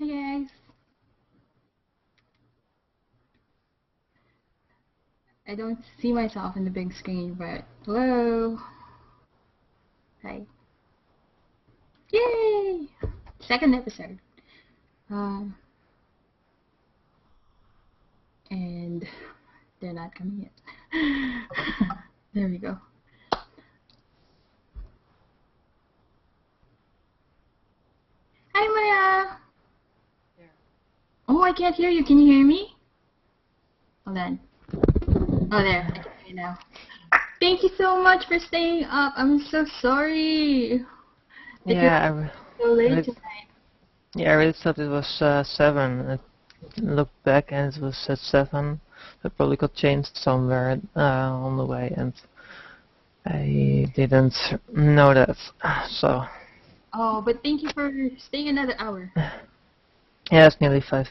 guys. I don't see myself in the big screen, but hello. Hi. Yay! Second episode. And they're not coming yet. There we go. Hi, Maya. There. Oh, I can't hear you. Can you hear me? Hold on. Oh, there. I can hear you now. Thank you so much for staying up. I'm so sorry. Yeah, So late tonight. I really thought it was 7. I looked back and it was at 7. It probably got changed somewhere on the way, and I didn't know that. So. Oh, but thank you for staying another hour. Yeah, it's nearly 5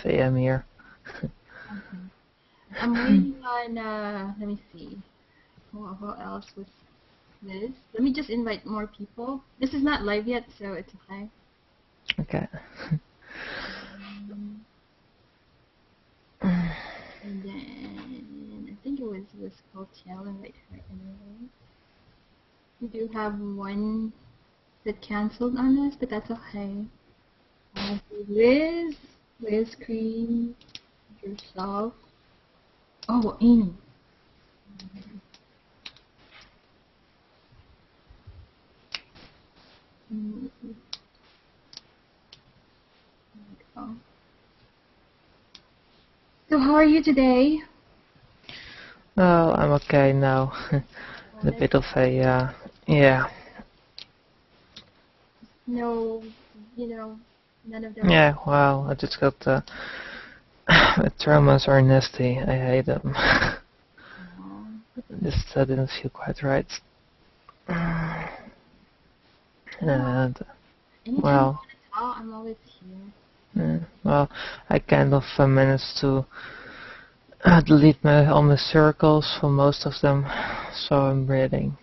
a.m. here. Okay. I'm waiting on, let me see. What else was this? Let me just invite more people. This is not live yet, so it's okay. Okay. And then, I think it was called Tell invite her anyway. We do have one that cancelled on us, but that's okay. Liz, Krane, yourself. Oh, Amy. So how are you today? Well, I'm okay now. A bit of a, yeah. No, none of them. Yeah, well, I just got, traumas are nasty. I hate them. Just didn't feel quite right. And, Anytime well, you want to talk, I'm always here. well, I kind of managed to delete all my circles for most of them, so I'm breathing.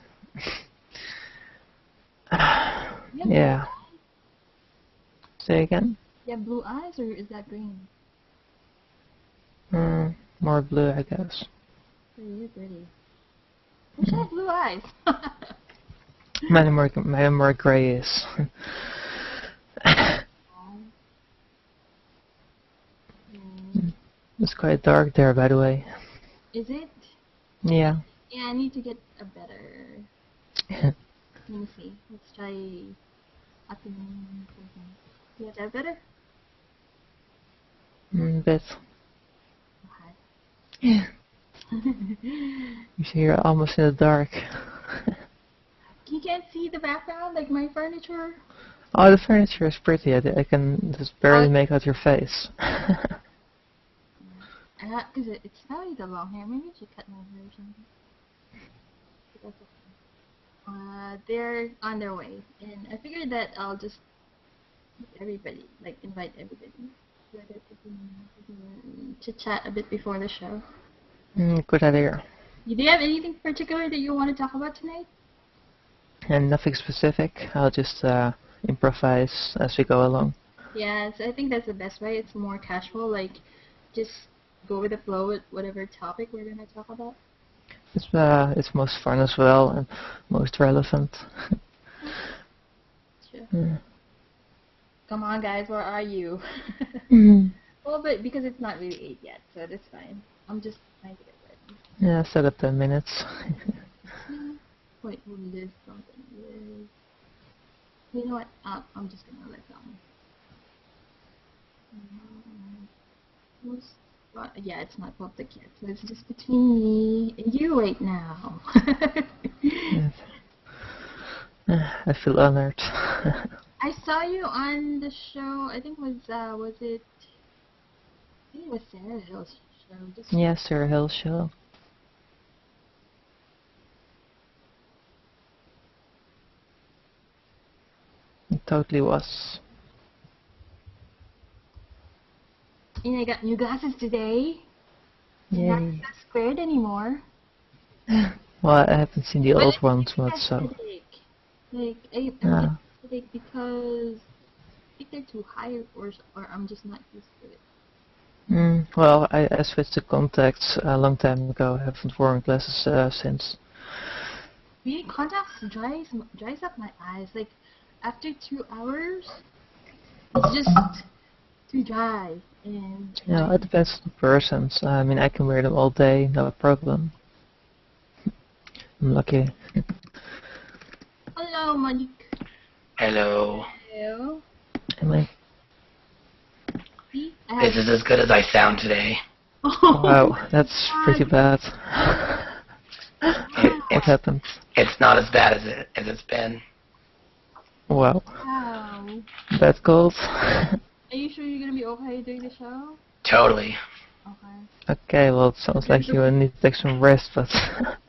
Yeah. Say again? You have blue eyes, or is that green? More blue, I guess. You're pretty. Wish I had blue eyes. Mine are more grayish. It's quite dark there, by the way. Is it? Yeah. Yeah, I need to get a better. Let me see. Let's try upping something. Yeah, is that better? Bit. Okay. Yeah. You see, you're almost in the dark. You can't see the background, like my furniture? Oh, the furniture is pretty. I can just barely make out your face. Because it's probably the long hair. Maybe I should cut my hair or something. But that's okay. They're on their way. And I figured that I'll just invite everybody. So that we can chit-chat a bit before the show. Good idea. Do you have anything particular that you want to talk about tonight? And nothing specific. I'll just improvise as we go along. Yes, I think that's the best way. It's more casual, like just go with the flow with whatever topic we're going to talk about. It's most fun as well and most relevant. Sure. Come on, guys, where are you? Well, but because it's not really 8 yet, so that's fine. I'm just trying to get ready. Yeah, set up 10 minutes. Wait, Liz something. Liz. You know what? I'm just gonna let them. Yeah, it's not public yet, so it's just between me and you right now. Yes. I feel honored. I saw you on the show. I think was it? I think it was Sarah Hill's show. Yeah, Sarah Hill's show. It totally was. And I got new glasses today. Yay. Not squared anymore. Well, I haven't seen the old ones much, so. Like, I get headache because think they're too high, or I'm just not used to it. Well, I switched to contacts a long time ago. I haven't worn glasses since. Really, contacts dries up my eyes. Like after 2 hours, it's just too dry. And Yeah, it depends on the person. So, I mean, I can wear them all day, no problem. I'm lucky. hello, Monique. Hello. Hello. Am I? See, This is as good as I sound today. Wow, that's pretty bad. What happened? It's not as bad as it's been. Wow. Wow. Bad cold. Are you sure you're gonna be okay during the show? Totally. Okay. Okay, well, it sounds like you need to take some rest, but...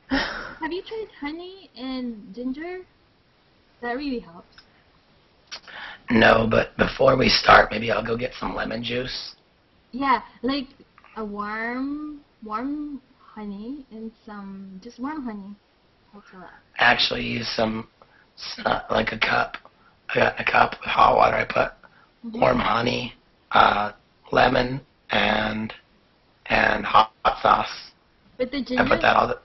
Have you tried honey and ginger? That really helps. No, but before we start, maybe I'll go get some lemon juice. Yeah, like a warm honey and just warm honey. Helps a lot. Actually, use some, like a cup. I got a cup with hot water. I put warm honey, lemon, and hot sauce. But the ginger. I put that all.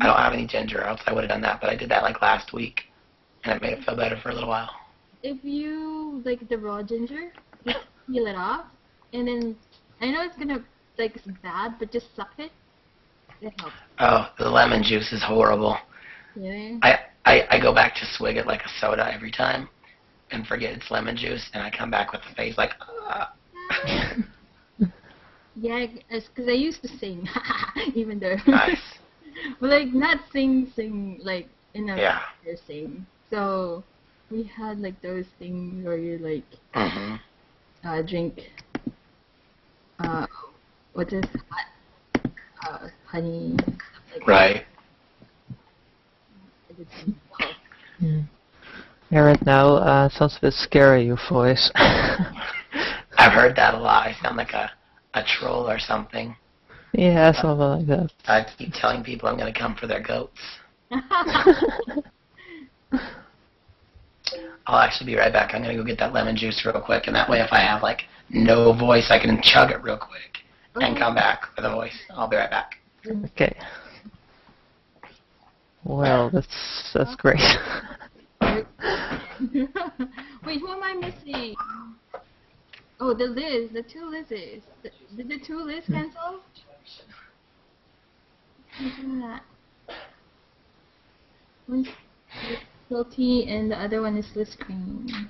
I don't have any ginger, else I would have done that. But I did that like last week, and it made it feel better for a little while. If you like the raw ginger, just peel it off, and then I know it's gonna it's bad, but just suck it. It helps. Oh, the lemon juice is horrible. Really? I go back to swig it like a soda every time, and forget it's lemon juice, and I come back with a face like. Yeah, because I used to sing, even though. Nice. But like not sing like in a Yeah. sing. So we had like those things where you like drink what is hot honey stuff like Right. that. Yeah, right now, it sounds a bit scary, your voice. I've heard that a lot. I sound like a troll or something. Yeah, something like that. I keep telling people I'm going to come for their goats. I'll actually be right back. I'm going to go get that lemon juice real quick, and that way if I have, like, no voice, I can chug it real quick and come back with a voice. I'll be right back. Okay. Well, that's great. Wait, who am I missing? Oh, the two Liz's. Did the two Liz cancel? Who's doing that? One's Guilty and the other one is Liz Krane.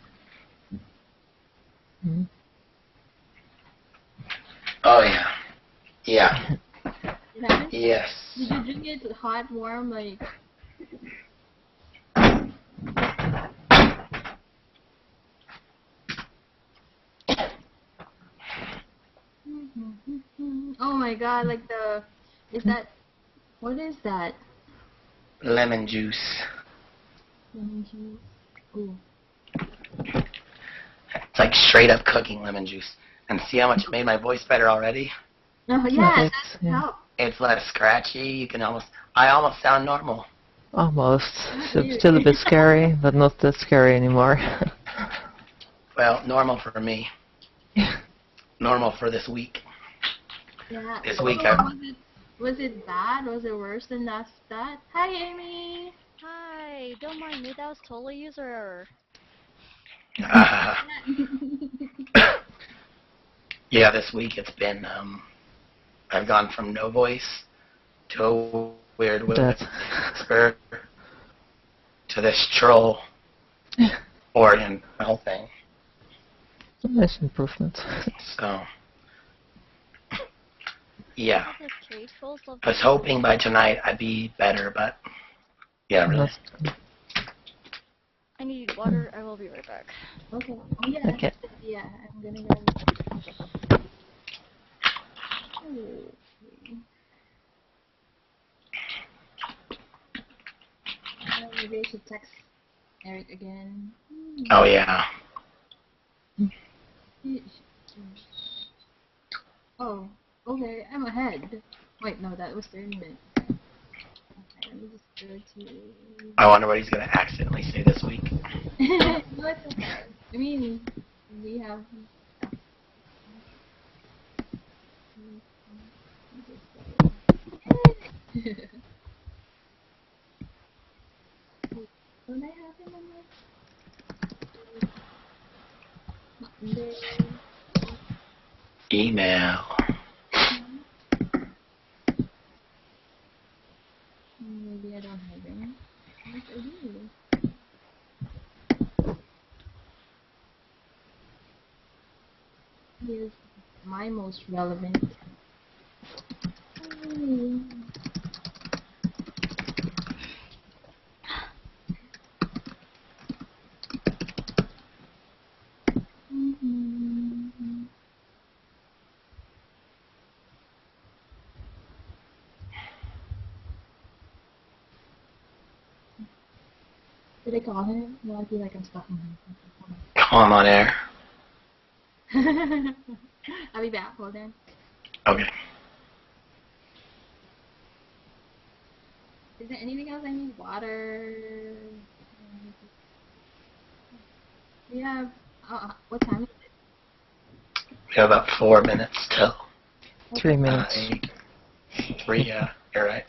Oh, yeah. Yeah. Yes. Did you drink it hot, warm, like... Oh my god, like what is that? Lemon juice. Lemon juice. Ooh. It's like straight up cooking lemon juice. And see how much it made my voice better already? Oh yeah, Yeah. It's less scratchy. I almost sound normal. Almost. Still a bit scary, but not that scary anymore. Well, normal for me. Normal for this week. Yeah. This week Was it bad? Was it worse than that? Hi, Amy. Hi, don't mind me, that was totally user error. Yeah, this week it's been, I've gone from no voice to a weird whisper to this troll organ, the whole thing. Nice improvement. So, yeah. Okay, trolls love I was hoping by tonight I'd be better, but yeah, really. I need water, I will be right back. Okay. Oh yeah. Okay. Yeah, I'm gonna go. Maybe I should text Eric again. Oh, yeah. Oh, okay, I'm ahead. Wait, no, that was 30 minutes. Okay, let me just go to... I wonder what he's going to accidentally say this week. No, it's okay. I mean, We have. What I have in my Email. Maybe I don't have any. Yes, I do. Here's my most relevant. Did I call him? No, I feel like I'm stuck in him. Call him on air. I'll be back. Hold on. Okay. Is there anything else I need? Water? We have. What time is it? We have about 4 minutes till. 3 minutes. 3, yeah. You're right.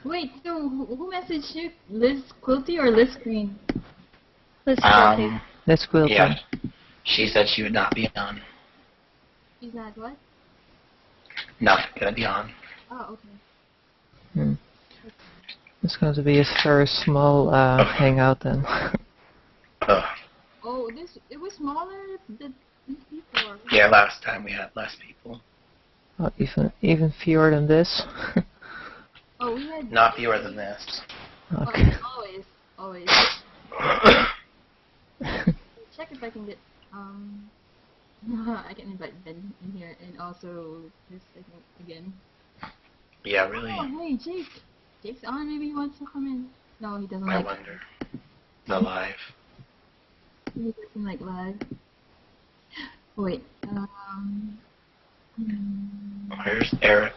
Wait, so who messaged you? Liz Quilty or Liz Krane? Liz Quilty. Let's quilt Yeah. She said she would not be on. She's not what? Not gonna be on. Oh, okay. It's going to be a very small hangout then. Ugh. Oh, it was smaller than before. Yeah, last time we had less people. Oh, even fewer than this. Oh, we had. Not fewer than this. Okay. Always. Check if I can get I can invite Ben in here and also this I think again. Yeah, really. Oh hey Jake. Jake's on, maybe he wants to come in. No, he doesn't I like wonder. The live. He doesn't like live. Wait. Where's Eric?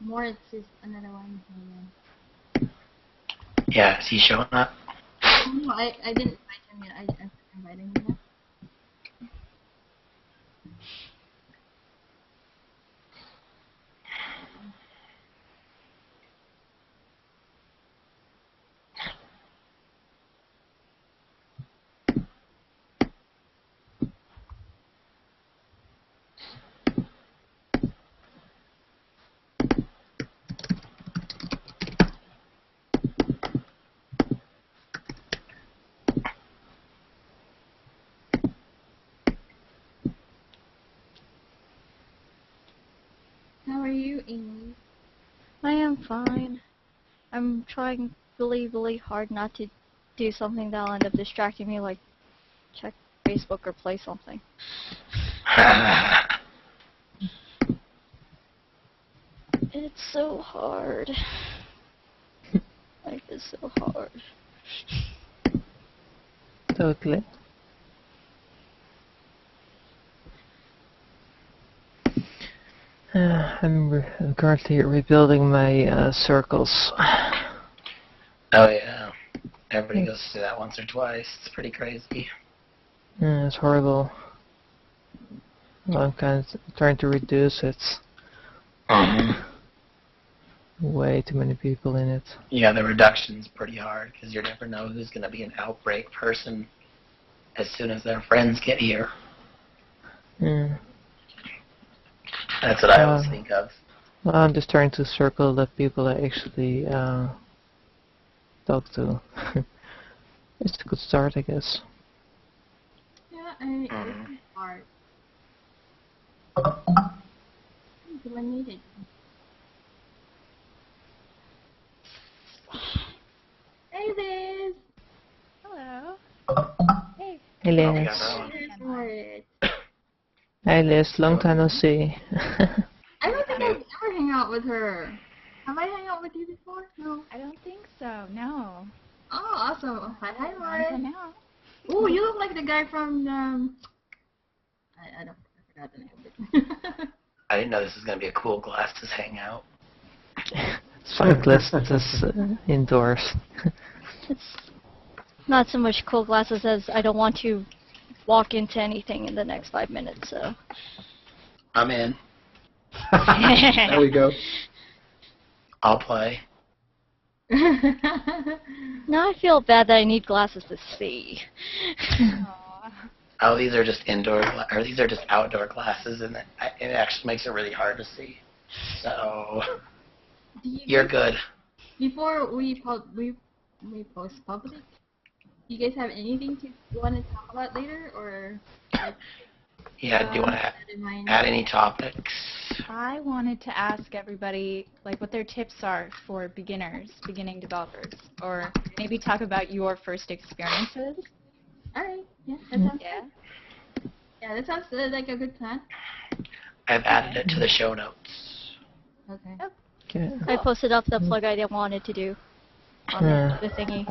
Moritz is another one. Yeah, is he showing up? No, I didn't invite him yet. I'm inviting him now. How are you, Amy? I am fine. I'm trying really, really hard not to do something that'll end up distracting me, like check Facebook or play something. It's so hard. Life is so hard. Totally. I'm currently rebuilding my circles. Oh yeah. Everybody goes through that once or twice. It's pretty crazy. Yeah, it's horrible. Well, I'm kind of trying to reduce it. Way too many people in it. Yeah, the reduction's pretty hard because you never know who's going to be an outbreak person as soon as their friends get here. Yeah. That's what I always think of. Well, I'm just trying to circle the people I actually talk to. It's a good start, I guess. Yeah, it's hard. everyone needed. Hey, Liz! Hello. Hey. Hey Liz. Here's Moritz. Hey Liz, long time no see. I don't think I've ever hung out with her. Have I hung out with you before? No. I don't think so. No. Oh, awesome. Hi, Time Moritz. out. Oh, you look like the guy from, I forgot the name of it. I didn't know this was going to be a cool glasses hangout. Sunglasses indoors. It's not so much cool glasses as I don't want to walk into anything in the next 5 minutes, so. I'm in. There we go. I'll play. Now I feel bad that I need glasses to see. Aw. Oh, these are just or these are just outdoor glasses, and it actually makes it really hard to see. So you're good. Before we post public, do you guys have anything to want to talk about later, or Yeah. Do you want to in mind? add any topics? I wanted to ask everybody like what their tips are for beginning developers, or maybe talk about your first experiences. All right. Yeah, that sounds Yeah. good. Yeah, that sounds like a good plan. I've added it to the show notes. Okay. Okay. I posted up the plug I wanted to do on the thingy.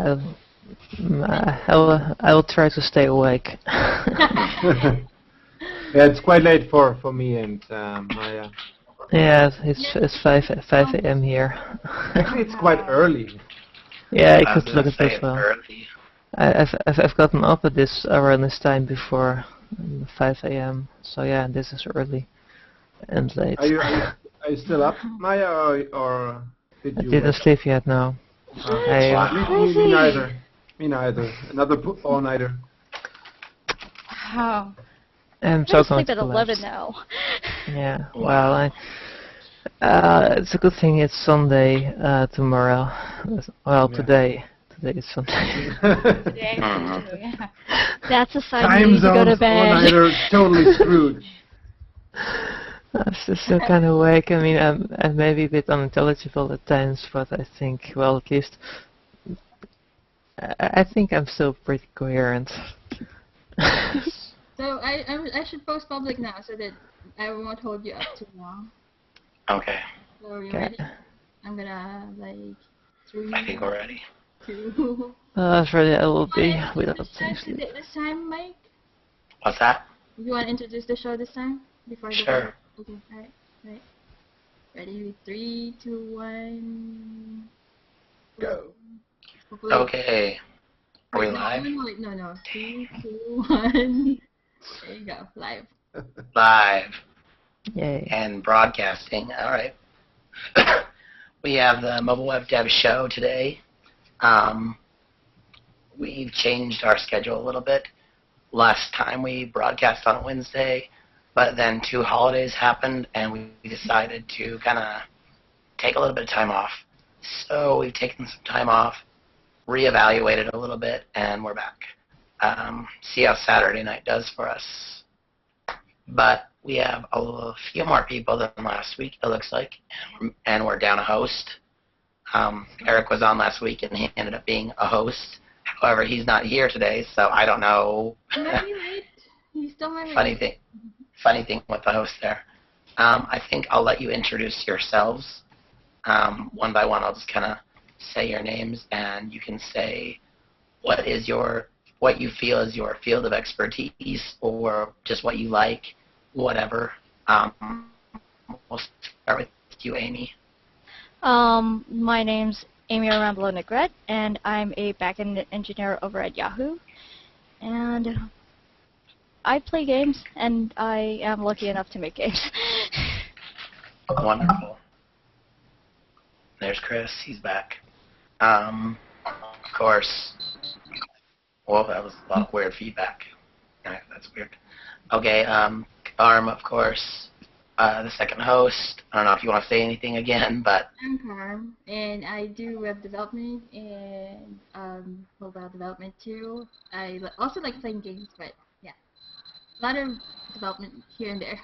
I will try to stay awake. Yeah, it's quite late for me and Maya. Yeah, it's 5 a.m. here. Actually, it's quite early. Yeah, I I could was look gonna at say this it's well. early. I've gotten up at this around this time before 5 a.m. So yeah, this is early and late. Are you still up, Maya, or did I you? didn't sleep yet. No. Me neither. Me neither. Another all-nighter. Oh. I'm I'm so gonna going sleep to at 11 collapse. now. Yeah. Wow. Well, it's a good thing it's Sunday tomorrow. Well, Yeah. today. Today is Sunday. Yeah. That's a sign you Time need to go to zones, bed. all-nighter, totally screwed. I'm still kind of awake. I mean, I'm maybe a bit unintelligible at times, but I think, well, at least I think I'm still pretty coherent. So I should post public now so that I won't hold you up too long. Okay. So are you Okay. ready? I'm gonna 3, I think we're ready. 2. As ready I will be Want to without introduce saying the sleep. show this time, Mike? What's that? You want to introduce the show this time before I go? Sure. Okay. All right. Ready? 3, 2, 1. Go. Hopefully- Okay. Are we Wait, live? No. 3, 2, 1. There you go. Live. Live Yay. and broadcasting. All right. We have the Mobile Web Dev Show today. We've changed our schedule a little bit. Last time we broadcast on a Wednesday, but then 2 holidays happened, and we decided to kind of take a little bit of time off. So we've taken some time off, reevaluated a little bit, and we're back. See how Saturday night does for us. But we have a few more people than last week, it looks like, and we're down a host. Eric was on last week, and he ended up being a host. However, he's not here today, so I don't know. He might be late. He's still might be Funny thing with the host there. I think I'll let you introduce yourselves. One by one, I'll just kind of say your names, and you can say what you feel is your field of expertise, or just what you like, whatever. We'll start with you, Amy. My name's Amy Arambulo Negrette, and I'm a backend engineer over at Yahoo. And I play games, and I am lucky enough to make games. Wonderful. There's Chris. He's back. Of course. Well, that was a lot of weird feedback. That's weird. Okay, Arm, of course, the second host. I don't know if you want to say anything again, but... I'm Carm, and I do web development and mobile development too. I also like playing games, but yeah, a lot of development here and there.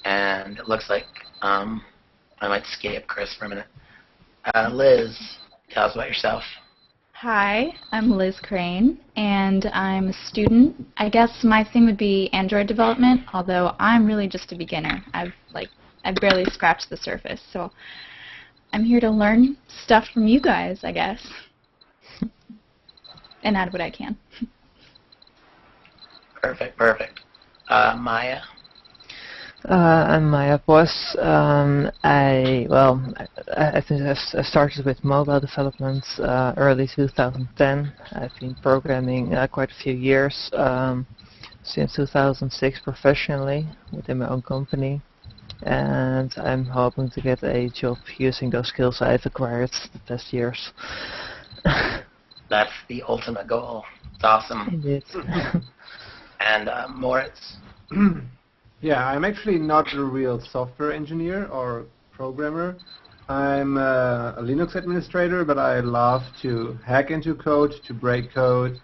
And it looks like I might skip Chris for a minute. Liz, tell us about yourself. Hi, I'm Liz Krane, and I'm a student. I guess my thing would be Android development, although I'm really just a beginner. I've barely scratched the surface, so I'm here to learn stuff from you guys, I guess, and add what I can. Perfect. Maya? I'm Maya Posch. I think I started with mobile development early 2010. I've been programming quite a few years, since 2006 professionally within my own company, and I'm hoping to get a job using those skills I've acquired the past years. That's the ultimate goal. It's awesome. Indeed. And Moritz? Yeah, I'm actually not a real software engineer or programmer. I'm a Linux administrator, but I love to hack into code, to break code,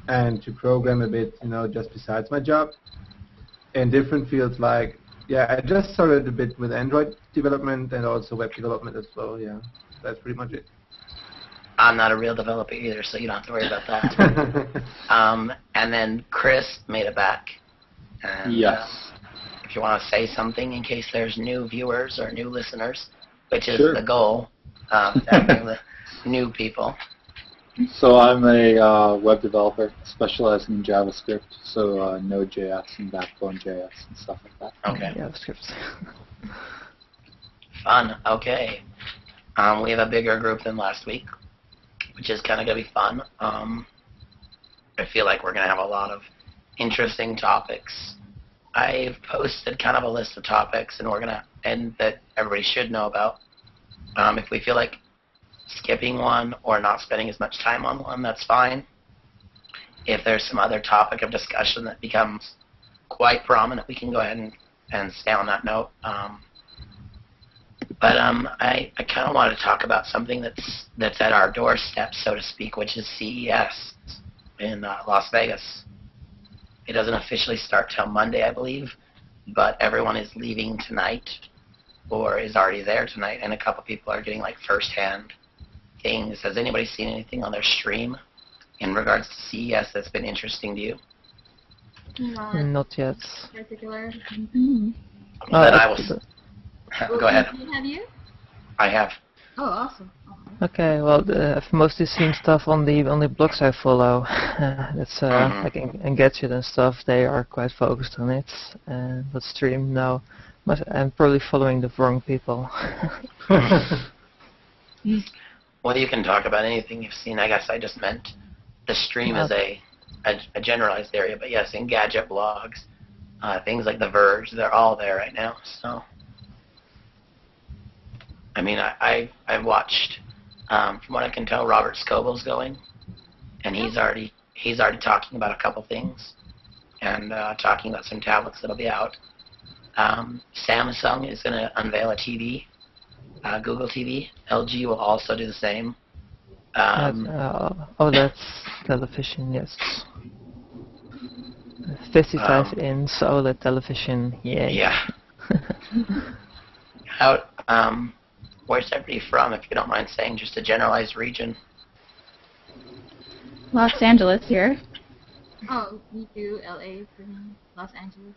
and to program a bit, just besides my job. In different fields I just started a bit with Android development and also web development as well, yeah. That's pretty much it. I'm not a real developer either, so you don't have to worry about that. And then Chris made it back. And, yes. If you want to say something in case there's new viewers or new listeners, which is Sure. the goal, having the new people. So I'm a web developer specializing in JavaScript, so Node.js and Backbone.js and stuff like that. Okay. JavaScript. Fun. Okay. We have a bigger group than last week, which is kind of going to be fun. I feel like we're going to have a lot of interesting topics. I've posted kind of a list of topics, and that everybody should know about. If we feel like skipping one or not spending as much time on one, that's fine. If there's some other topic of discussion that becomes quite prominent, we can go ahead and stay on that note. But I kind of want to talk about something that's at our doorstep, so to speak, which is CES in Las Vegas. It doesn't officially start till Monday, I believe, but everyone is leaving tonight or is already there tonight, and a couple people are getting first-hand things. Has anybody seen anything on their stream in regards to CES that's been interesting to you? Not yet. Particular. Then I will. Go ahead. Have you? I have. Oh, awesome. Okay, well, I've mostly seen stuff on the blogs I follow. That's like Engadget and stuff. They are quite focused on it. But stream, no. I'm probably following the wrong people. Well, you can talk about anything you've seen. I guess I just meant the stream is a generalized area. But yes, Engadget blogs, things like The Verge, they're all there right now. So, I mean, I've watched. From what I can tell, Robert Scoble's going, and he's already talking about a couple things, and talking about some tablets that'll be out. Samsung is going to unveil a TV, Google TV. LG will also do the same. OLED television, yes. 55-inch OLED television, yay. Yeah. Where's everybody from, if you don't mind saying, just a generalized region? Los Angeles here. Oh, me too. LA for me. Los Angeles.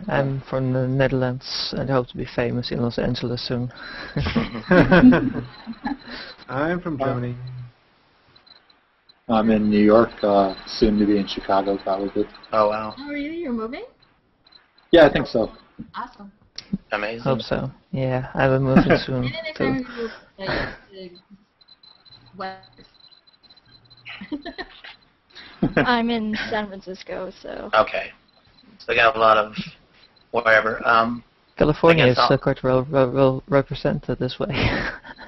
I'm from the Netherlands and hope to be famous in Los Angeles soon. I'm from Germany. I'm in New York, soon to be in Chicago probably. Oh, wow. Oh, really? You're moving? Yeah, I think so. Awesome. Amazing. Hope so. Yeah, I will move it soon And then next too. time we move to West. I'm in San Francisco, so. Okay. So we got a lot of wherever. California I is guess I'll- quite well represented this way.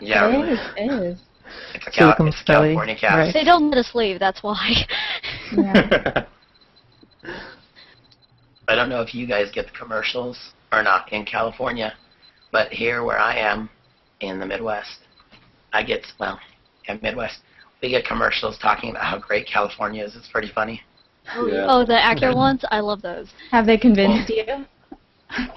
Yeah, really. It is. It's a Silicon it's a Valley, California cast. right. They don't let us leave, that's why. Yeah. I don't know if you guys get the commercials or not in California, but here where I am in the Midwest, Midwest, we get commercials talking about how great California is. It's pretty funny. Oh, the actor ones? I love those. Have they convinced you?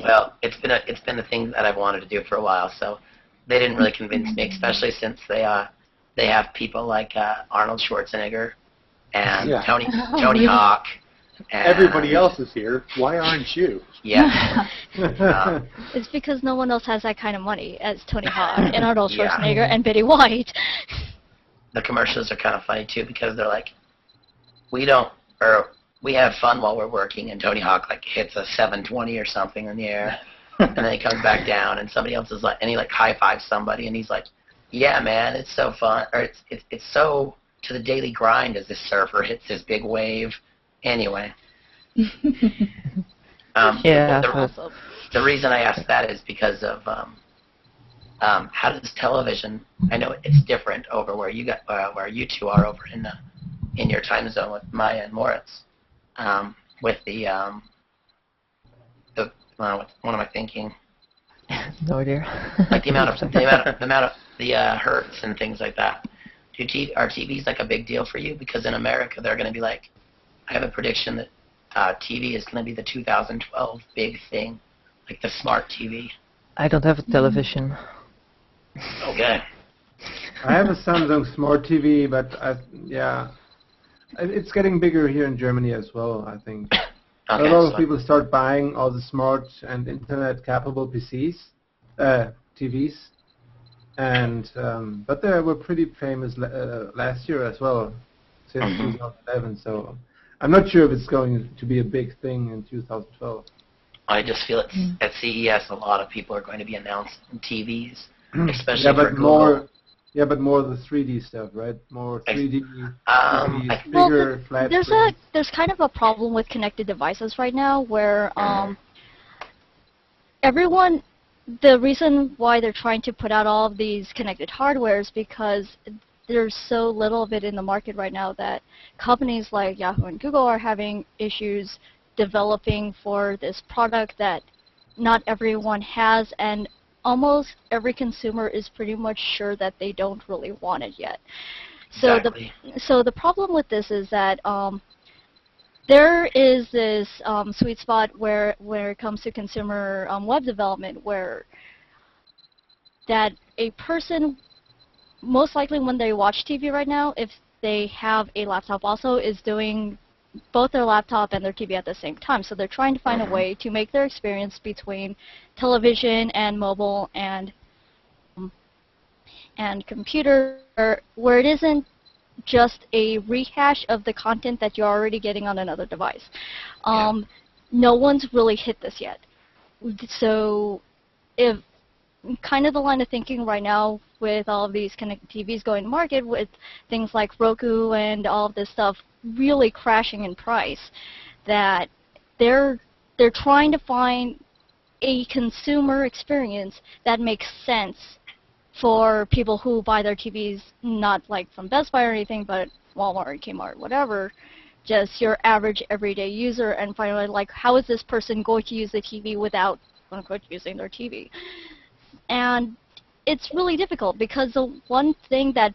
Well, it's been a thing that I've wanted to do for a while, so they didn't really convince me, especially since they have people like Arnold Schwarzenegger and Yeah. Tony Hawk. And, Everybody else is here. Why aren't you? Yeah. It's because no one else has that kind of money as Tony Hawk and Arnold Yeah. Schwarzenegger and Betty White. The commercials are kind of funny too because they're like, we have fun while we're working, and Tony Hawk like hits a 720 or something in the air, and then he comes back down, and somebody else is like, and he like high fives somebody, and he's like, yeah, man, it's so fun, or it's so to the daily grind as this surfer hits this big wave. Anyway, Yeah. the reason I asked that is because of how does television? I know it's different over where you two are over in your time zone with Maya and Moritz. With the what am I thinking? No idea. Like the amount of the hertz and things like that. Are TVs like a big deal for you? Because in America they're going to be like, I have a prediction that TV is going to be the 2012 big thing, like the smart TV. I don't have a television. Okay. I have a Samsung Smart TV, but it's getting bigger here in Germany as well, I think. Okay, A lot of people start buying all the smart and internet-capable TVs, and but they were pretty famous last year as well, since 2011. So I'm not sure if it's going to be a big thing in 2012. I just feel at CES a lot of people are going to be announcing TVs, especially yeah, for but Google. more the 3D stuff, right? More 3D, TVs, Well, bigger, flat there's screens. there's kind of a problem with connected devices right now where everyone, the reason why they're trying to put out all of these connected hardware is because there's so little of it in the market right now that companies like Yahoo and Google are having issues developing for this product that not everyone has, and almost every consumer is pretty much sure that they don't really want it yet. So Exactly. the problem with this is that there is this sweet spot where it comes to consumer web development, where that a person, most likely when they watch TV right now, if they have a laptop also, is doing both their laptop and their TV at the same time. So they're trying to find a way to make their experience between television and mobile and computer where it isn't just a rehash of the content that you're already getting on another device. No one's really hit this yet. So if kind of the line of thinking right now with all of these connected TVs going to market with things like Roku and all of this stuff really crashing in price, that they're trying to find a consumer experience that makes sense for people who buy their TVs not like from Best Buy or anything, but Walmart, Kmart, whatever, just your average everyday user, and finally like how is this person going to use the TV without quote unquote using their TV. And it's really difficult because the one thing that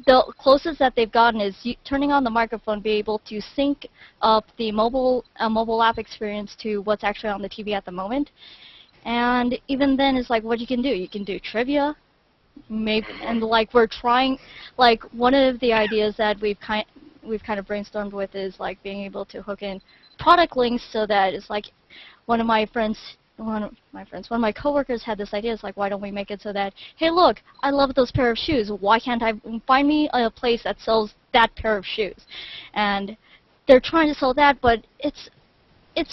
the closest that they've gotten is turning on the microphone, be able to sync up the mobile app experience to what's actually on the TV at the moment. And even then, it's like what you can do. You can do trivia, maybe, and like we're trying. Like one of the ideas that we've kind of brainstormed with is like being able to hook in product links so that it's like one of my coworkers had this idea. It's like, why don't we make it so that, hey, look, I love those pair of shoes. Why can't I find me a place that sells that pair of shoes? And they're trying to sell that, but it's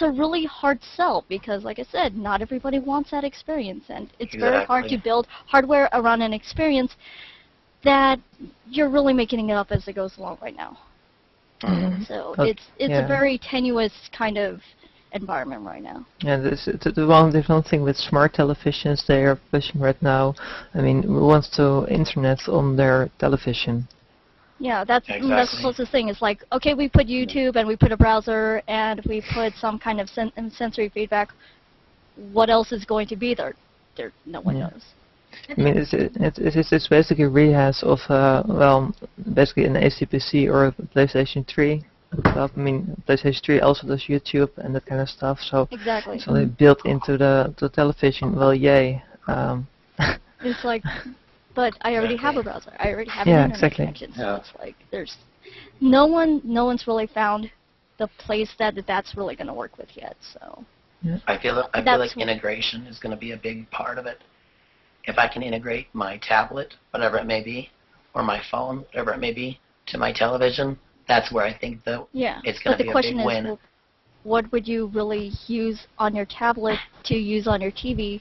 a really hard sell because, like I said, not everybody wants that experience, and it's very hard to build hardware around an experience that you're really making it up as it goes along right now. So it's a very tenuous kind of environment right now. Yeah, the one different thing with smart televisions they are pushing right now. I mean, who wants to internet on their television? Yeah, that's the closest thing. It's like, okay, we put YouTube and we put a browser and we put some kind of sensory feedback. What else is going to be there? No one knows. I mean, it's basically a rehash of, well, basically an ACPC or a PlayStation 3 I mean, PlayStation 3 also does YouTube and that kind of stuff, so Exactly. it's only built into the television. Well, yay. It's like, but I already have a browser. I already have Yeah, an internet exactly. connection. So Yeah. it's like there's no one's really found the place that's really going to work with yet. So I feel like That's- integration is going to be a big part of it. If I can integrate my tablet, whatever it may be, or my phone, whatever it may be, to my television, that's where I think yeah. it's going But to the be a question big is, win. well, what would you really use on your tablet to use on your TV?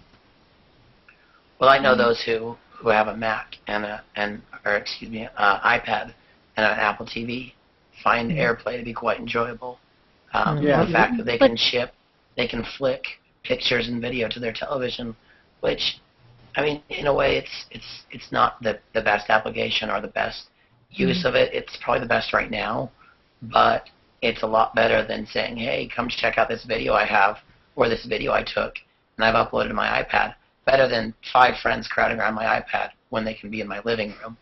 Well, I know those who have a Mac and iPad and an Apple TV find AirPlay to be quite enjoyable. Yeah. The fact that they But- they can flick pictures and video to their television, which, I mean, in a way, it's not the best application or the best use of it. It's probably the best right now, but it's a lot better than saying, hey, come check out this video I have or this video I took and I've uploaded to my iPad. Better than 5 friends crowding around my iPad when they can be in my living room.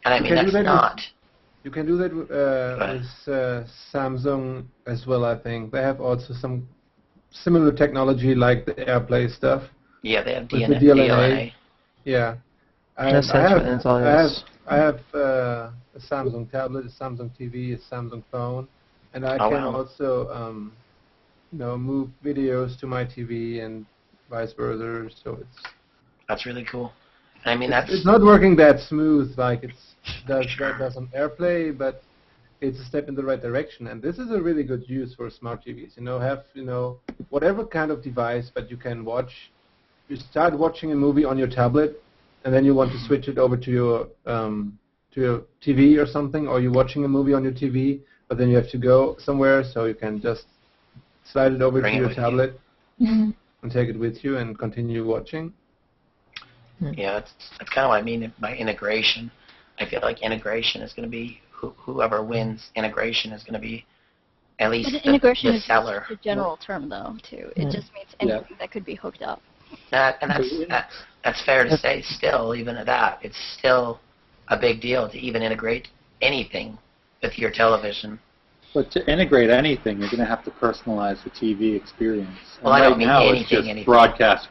And I mean, can do that's that not. You can do that with Samsung as well, I think. They have also some similar technology like the AirPlay stuff. Yeah, they have With the DLNA. DLNA. Yeah. That's central and all this. I have a Samsung tablet, a Samsung TV, a Samsung phone, and I Oh, can wow. also move videos to my TV and vice versa. So That's really cool. And I mean, it's not working that smooth like it does on AirPlay, but it's a step in the right direction. And this is a really good use for smart TVs. Have whatever kind of device, but you can watch. You start watching a movie on your tablet, and then you want to switch it over to your TV or something, or you're watching a movie on your TV, but then you have to go somewhere, so you can just slide it over Bring to it your with you. tablet Mhm. and take it with you and continue watching. Yeah, that's kind of what I mean by integration. I feel like integration is going to be whoever wins. Integration is going to be at least But integration the is seller. just a general term, though, too. It Yeah. just means anything that could be hooked up. That's fair to say. Still, even at that, it's still a big deal to even integrate anything with your television. But to integrate anything, you're going to have to personalize the TV experience. Well, And I don't right mean now, anything, it's just anything. broadcast.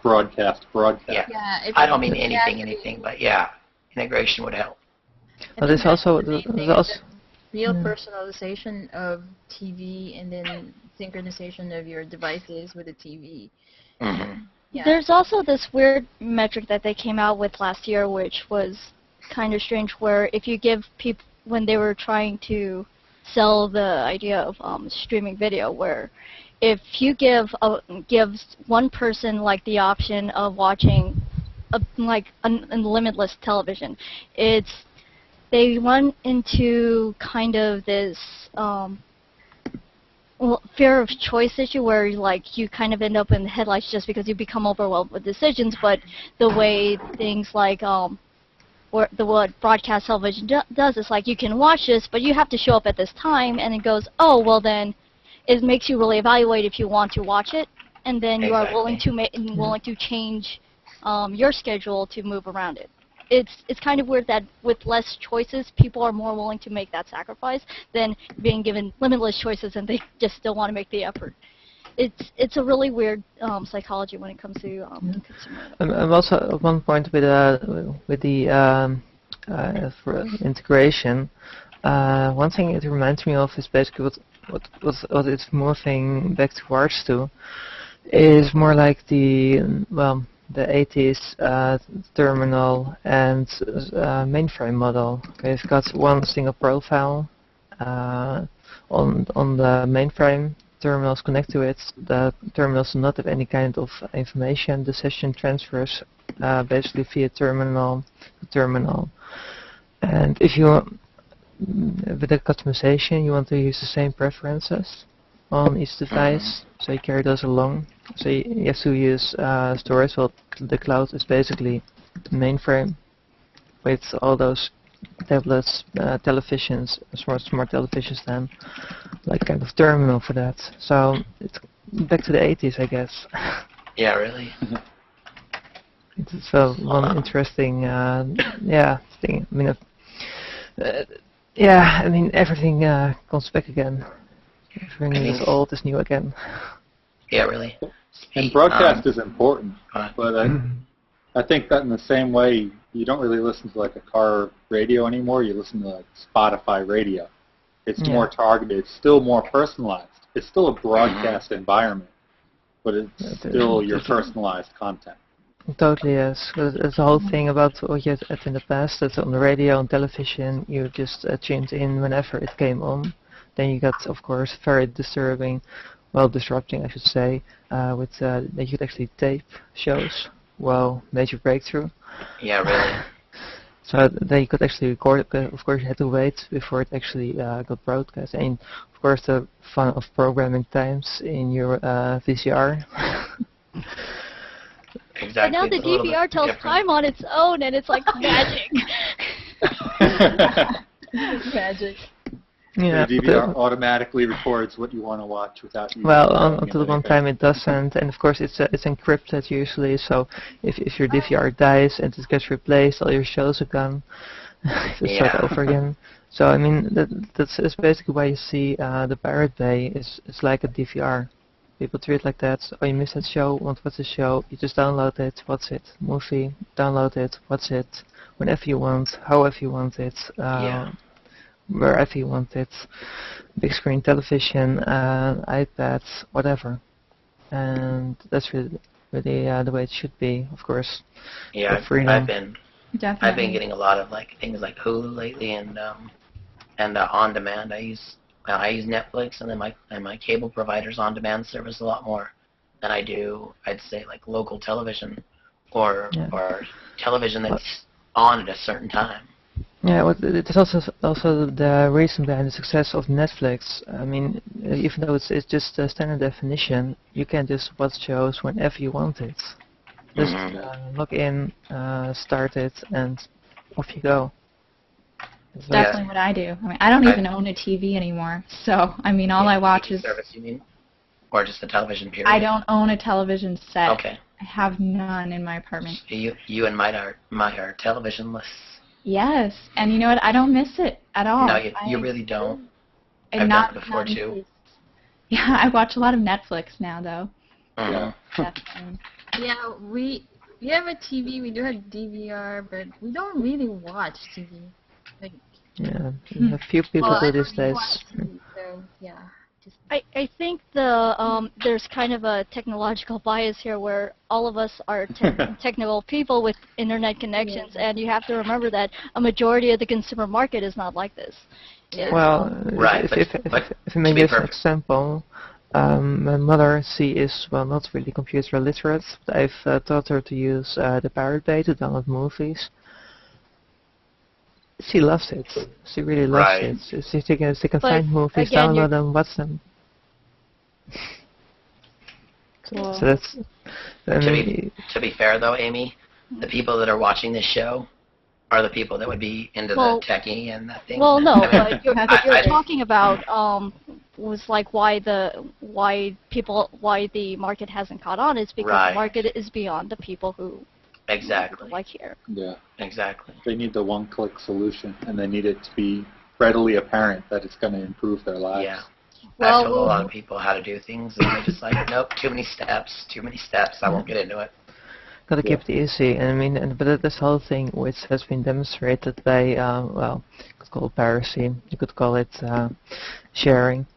Yeah. Yeah, I don't mean anything, but yeah, integration would help. But there's also the main thing there's is also the real Yeah. personalization of TV and then synchronization of your devices with the TV. Hmm. Yeah. There's also this weird metric that they came out with last year, which was kind of strange, where if you give people, when they were trying to sell the idea of streaming video, where if you gives one person like the option of watching limitless television, they run into kind of this fear of choice issue where like you kind of end up in the headlights just because you become overwhelmed with decisions. But the way things like what broadcast television does is like you can watch this, but you have to show up at this time, and it goes, oh well, then it makes you really evaluate if you want to watch it, and then you are willing to change your schedule to move around it. It's kind of weird that with less choices, people are more willing to make that sacrifice than being given limitless choices and they just still want to make the effort. It's a really weird psychology when it comes to consumer. I'm also at one point with the for integration. One thing it reminds me of is basically what it's moving back towards to is more like the 80s terminal and mainframe model. Okay, it's got one single profile on the mainframe. Terminals connect to it. The terminals do not have any kind of information. The session transfers basically via terminal to terminal. And if you with the customization, you want to use the same preferences on each device, so you carry those along. So you have to use storage. Well, the cloud is basically the mainframe with all those tablets, televisions, smart televisions, then like kind of terminal for that. So it's back to the 80s, I guess. Yeah, really. It's one interesting, thing. I mean, everything comes back again. Everything is old is new again. Yeah, really. And broadcast is important, but I think that in the same way, you don't really listen to like a car radio anymore. You listen to like Spotify radio. It's more targeted. It's still more personalized. It's still a broadcast environment, but it's still your personalized content. Totally, yes. It's the whole thing about what you had in the past. That on the radio and television, you just tuned in whenever it came on. Then you got, of course, very disrupting, I should say, with that you could actually tape shows. Well, major breakthrough. Yeah, really. So they could actually record it. Of course, you had to wait before it actually got broadcast. And of course, the fun of programming times in your VCR. Exactly. But now the DVR tells time on its own, and it's like magic. Magic. Yeah, the DVR automatically records what you want to watch without you. Well, until one time it doesn't, and of course it's encrypted usually. So if your DVR dies and it gets replaced, all your shows are gone. To start over again. So I mean that's basically why you see the Pirate Bay is like a DVR. People treat it like that. Oh, you missed that show, want to watch the show, you just download it, watch it. Movie, download it, watch it, whenever you want, however you want it, wherever you want it. Big screen television, iPad, whatever. And that's really the way it should be, of course. Yeah, I've been getting a lot of like things like Hulu lately and on demand. I use Netflix and then my cable provider's on-demand service a lot more than I do, I'd say, like local television or television that's on at a certain time. Yeah, well, it is also the reason behind the success of Netflix. I mean, even though it's just a standard definition, you can just watch shows whenever you want it. Just log in, start it, and off you go. That's definitely what I do. I mean, I don't even own a TV anymore, so I mean, all I watch is service. You mean, or just a television period? I don't own a television set. Okay. I have none in my apartment. You and mine are television-less. Yes, and you know what? I don't miss it at all. No, you really don't. I've done it before too. Yeah, I watch a lot of Netflix now, though. Mm-hmm. Yeah, we have a TV. We do have DVR, but we don't really watch TV. Like, yeah, a few people do these days. TV, so, yeah. I think there's kind of a technological bias here where all of us are technical people with internet connections, and you have to remember that a majority of the consumer market is not like this. Yeah. Well, right, if I may give an example, my mother, she is, well, not really computer literate, but I've taught her to use the Pirate Bay to download movies. She loves it. She really loves it. She can find movies, again, download them, watch them. So that's... To be fair, though, Amy, the people that are watching this show are the people that would be into the techie and that thing. Well, no, but you're talking about was like why the market hasn't caught on is because the market is beyond the people who like here. Yeah. Exactly. They need the one-click solution, and they need it to be readily apparent that it's going to improve their lives. Yeah. I've told a lot of people how to do things, and they're just like, nope, too many steps, I won't get into it. Gotta keep it easy, and I mean, but this whole thing, which has been demonstrated by, well, you could call it piracy, you could call it sharing.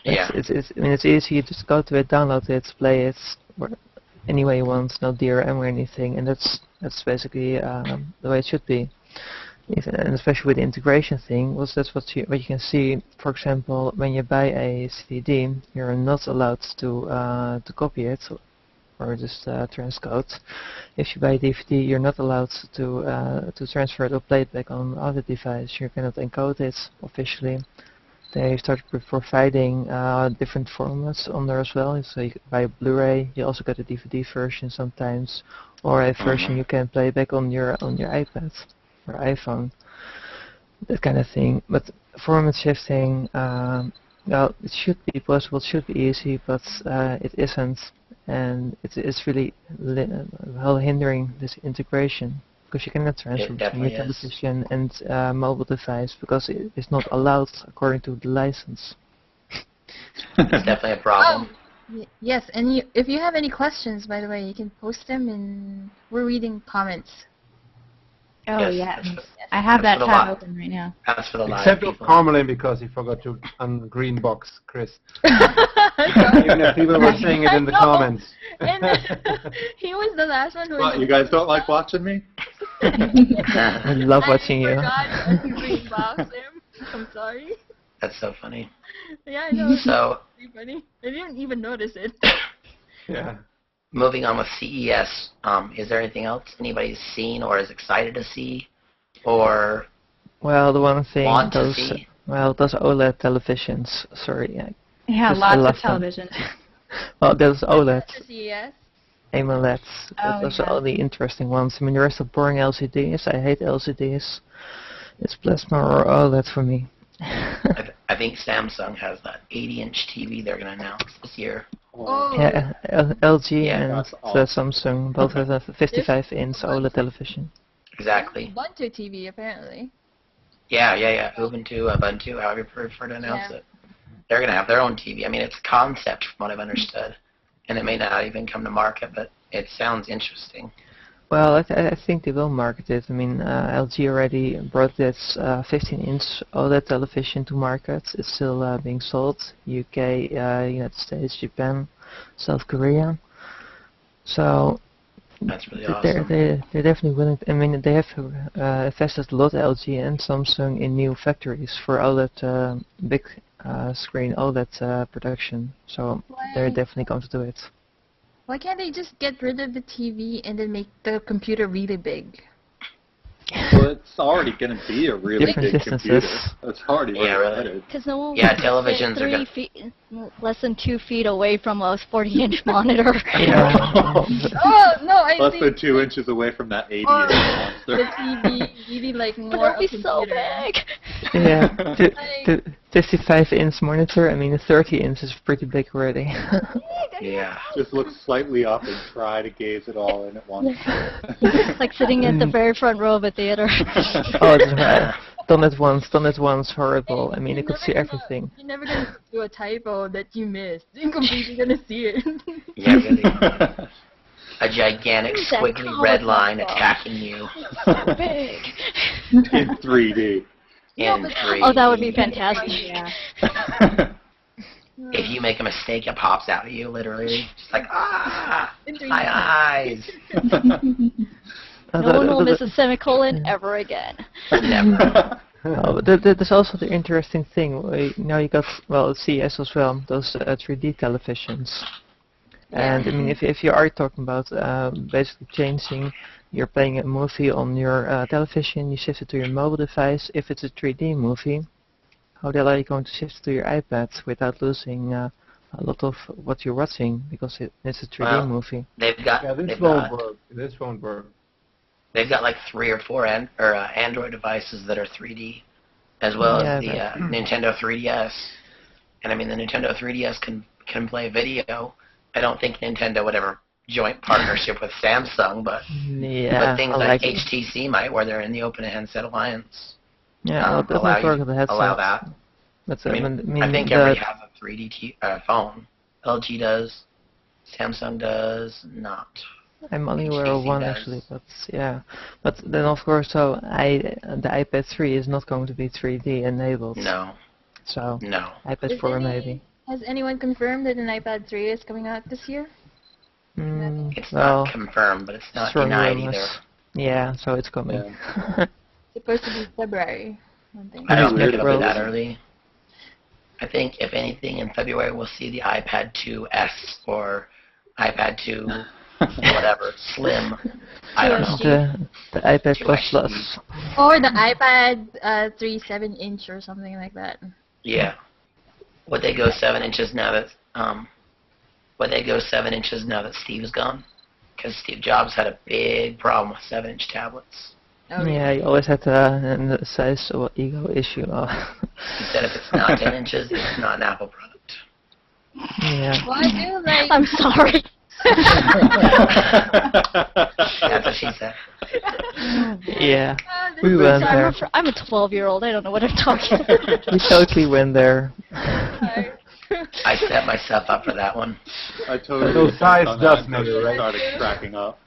Yeah. I mean, it's easy. You just go to it, download it, play it, any way you want, no DRM or anything, and that's basically the way it should be. And especially with the integration thing, that's what you can see. For example, when you buy a CD, you're not allowed to copy it or just transcode. If you buy a DVD, you're not allowed to transfer it or play it back on other device. You cannot encode it officially. They started providing different formats on there as well. So you buy a Blu-ray, you also get a DVD version sometimes, or a version you can play back on your iPad or iPhone, that kind of thing. But format shifting, well, it should be possible, it should be easy, but it isn't, and it's really hindering this integration. Because you cannot transfer between your television and mobile device because it is not allowed according to the license. It's definitely a problem. Yes, and if you have any questions, by the way, you can post them in. We're reading comments. Oh, Yes. yes. I have that for the tab live. open right now. That's for the live Except of people. Carmelyne because he forgot to ungreen box Chris. Even if people were saying it in the comments. And he was the last one who. What, you guys don't like watching me? I love watching you. I forgot to green box him. I'm sorry. That's so funny. Yeah, I know. So, It's pretty funny. I didn't even notice it. Yeah. moving on with CES, is there anything else anybody's seen or is excited to see, or Well, the one thing, want to those see? OLED televisions. Sorry, Yeah, Just lots love of them. television. well, there's OLED, To CES. AMOLEDs. Oh, Those are yeah. all the interesting ones. I mean, the rest are boring LCDs. I hate LCDs. It's plasma or OLED for me. I think Samsung has that 80-inch TV they're going to announce this year. Oh. Yeah, LG Yeah, and that's awesome. Samsung both have a 55-inch OLED television. Exactly. Ubuntu TV, apparently. Yeah. Ubuntu, Ubuntu, however you prefer to announce Yeah. it. They're going to have their own TV. I mean, it's a concept from what I've understood, and it may not even come to market, but it sounds interesting. Well, I think they will market it. I mean, LG already brought this 15-inch OLED television to market. It's still being sold. UK, United States, Japan, South Korea. So That's really they're, awesome. they're definitely willing. I mean, they have invested a lot, LG and Samsung, in new factories for OLED, big screen OLED production. So they're definitely going to do it. Why can't they just get rid of the TV and then make the computer really big? Well, it's already going to be a really Different big computer. distances. It's already Yeah, where really. it's headed. Because no one Yeah, would televisions sit are 3 gonna- feet, less than 2 feet away from a 40-inch monitor. Yeah. Oh, no, I Less think than 2 inches away from that 80-inch or the monster. TV really like But more it'll be a so computer. big. Yeah, Like- 55-inch monitor. I mean, a 30-inch is pretty big already. Yeah. Just look slightly up and try to gaze it all in at once. It's like sitting at the very front row of a theater. Oh, it's done at once, horrible. I mean, you could see everything. You're never gonna do a typo that you missed. You're completely gonna see it. Yeah, really. A gigantic Who's that squiggly comic red line book? attacking you So big. In 3D. in 3D. Oh, that would be fantastic. Yeah. If you make a mistake, it pops out at you, literally. Just like, In 3D. my eyes. No one will miss a semicolon ever again. Never. Oh, but there's also the interesting thing. Now you got, well, CES as well, those 3D televisions. And I mean, if you are talking about basically changing, you're playing a movie on your television, you shift it to your mobile device. If it's a 3D movie, how the hell are you going to shift it to your iPad without losing a lot of what you're watching because it's a 3D Well, movie? They've got, Yeah, this they've won't got, work. This won't work. they've got like 3 or 4 Android devices that are 3D, as well as the Yeah, Nintendo 3DS. And I mean, the Nintendo 3DS can play video. I don't think Nintendo would ever joint partnership with Samsung, but things I like it. HTC might, where they're in the Open Handset Alliance. Yeah, well, that allow might work with the headset. allow that. But I mean, I think everybody has a 3D phone. LG does, Samsung does not. I'm only aware of HTC one does. actually, but yeah. But then of course, so the iPad 3 is not going to be 3D enabled. No, So no. iPad Is 4 any- maybe. Has anyone confirmed that an iPad 3 is coming out this year? It's Well, not confirmed, but it's not strong denied rumors. either. Yeah, so it's coming. It's supposed to be February. I think. I don't Maybe think it'll be Rose. that early. I think, if anything, in February we'll see the iPad 2S or iPad 2 whatever, Slim. I don't know. The iPad Too Plus much. Plus. Or the iPad 3 7-inch or something like that. Yeah. Would they go 7 inches now that would they go 7 inches now that Steve's gone? Because Steve Jobs had a big problem with 7-inch tablets. Oh, Yeah, you always had a size or ego issue. He said if it's not 10 inches, it's not an Apple product. Yeah. Well, I do like. I'm sorry. That's what she said. Yeah. This We is went Sorry, there. I'm a 12-year-old. I don't know what I'm talking about. We totally went there. hard. I set myself up for that one. I totally So size on does that matter, until right? I started cracking up.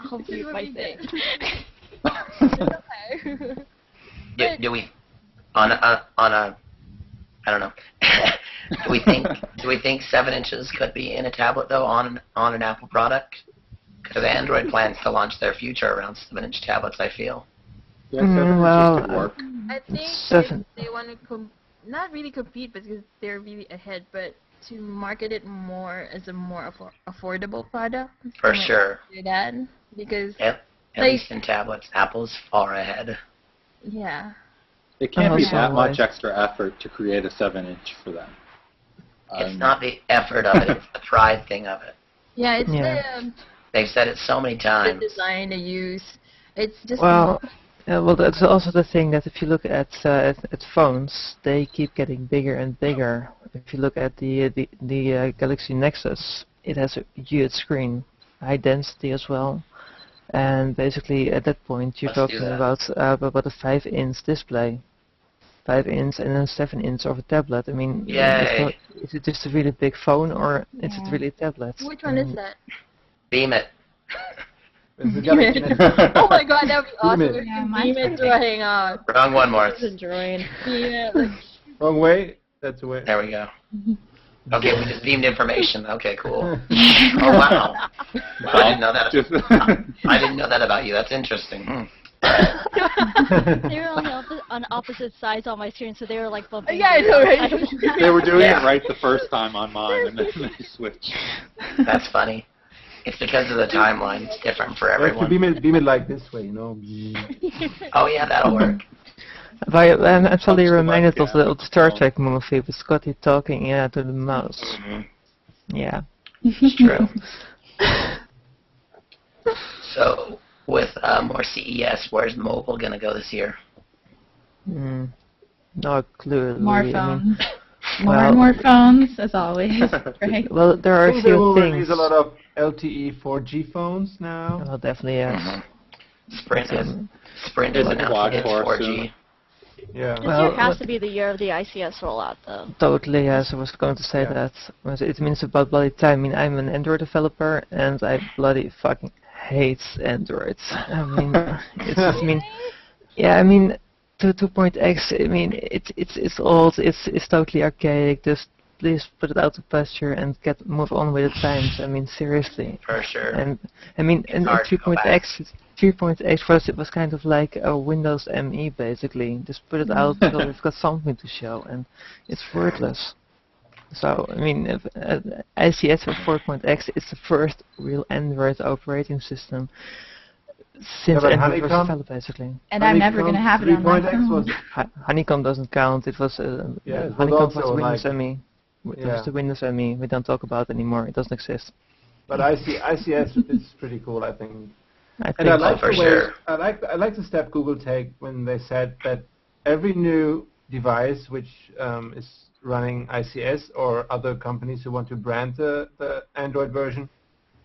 I'll mute my thing. Do we on a I don't know. do we think 7 inches could be in a tablet though on an Apple product? Because Android plans to launch their future around 7-inch tablets. I feel. Yeah, 7 inches well, could work. I think Seven. they want to not really compete because they're really ahead, but to market it more as a more affordable product. For they might sure. do that because At Like- least in tablets, Apple's far ahead. yeah. It can't be Also, that much like- extra effort to create a 7-inch for them. It's not the effort of it; it's the pride thing of it. Yeah, it's Yeah. They've said it so many the times. design they use. It's just Well, well, that's also the thing that if you look at phones, they keep getting bigger and bigger. If you look at the Galaxy Nexus, it has a huge screen, high density as well, and basically at that point you're Let's do talking that. about a 5-inch display, 5-inch and then 7-inch of a tablet. I mean, Yay. is it just a really big phone or is it really a tablet? which one is that? Beam it. It's the Galaxy Nexus. Oh my god, that'd be awesome Beam it. if Yeah, you mine's beam it pretty through a Hangout. Wrong one, Moritz. Enjoying. Beam it, like, Wrong way. That's the way. There we go. Okay, we just beamed information. Okay, cool. Oh wow. Well, I didn't know that. Just I didn't know that about you. That's interesting. They were on opposite sides on my screen, so they were like bumping. yeah, I know, right? they were doing Yeah. it right the first time on mine, and then they switched. That's funny. It's because of the timeline. It's different for You have to everyone. beam it like this way, you know. Oh yeah, that'll work. But I'm totally Comes to reminded of webcam. the Star Trek movie with Scotty talking to the mouse. Mhm. Yeah. It's true. So, with more CES, where's mobile gonna go this year? No clue. More really. I mean, phones. More well- and more phones, as always, right? well, there are I a think they few will things. release a lot of LTE 4G phones now. Oh, definitely yes. Mhm. Sprint is Um, announcing Quad its core 4G. Yeah. This Well, year has what- to be the year of the ICS rollout, though. Totally, yes. I was going to say Yeah. that. It means about bloody time. I mean, I'm an Android developer, and I bloody fucking hate Android. I mean, I mean, yeah. I mean, 2.x. I mean, it's old. It's totally archaic. Just please put it out of pasture and move on with the times. I mean, seriously. For sure. And I mean, and hard to go back. 3.8 for us, it was kind of like a Windows ME basically. Just put it out so we've got something to show, and it's worthless. So I mean, if, ICS with 4.x is the first real Android operating system since but Android was Honeycomb? developed basically. And I'm never going to have it on my 3.x phone. was Honeycomb doesn't count. It was Yeah, it was Honeycomb was also Windows like- ME. It Yeah. was the Windows ME. We don't talk about it anymore. It doesn't exist. But ICS is pretty cool, I think. I And I think like for the way sure. I like the step Google take when they said that every new device which is running ICS or other companies who want to brand the Android version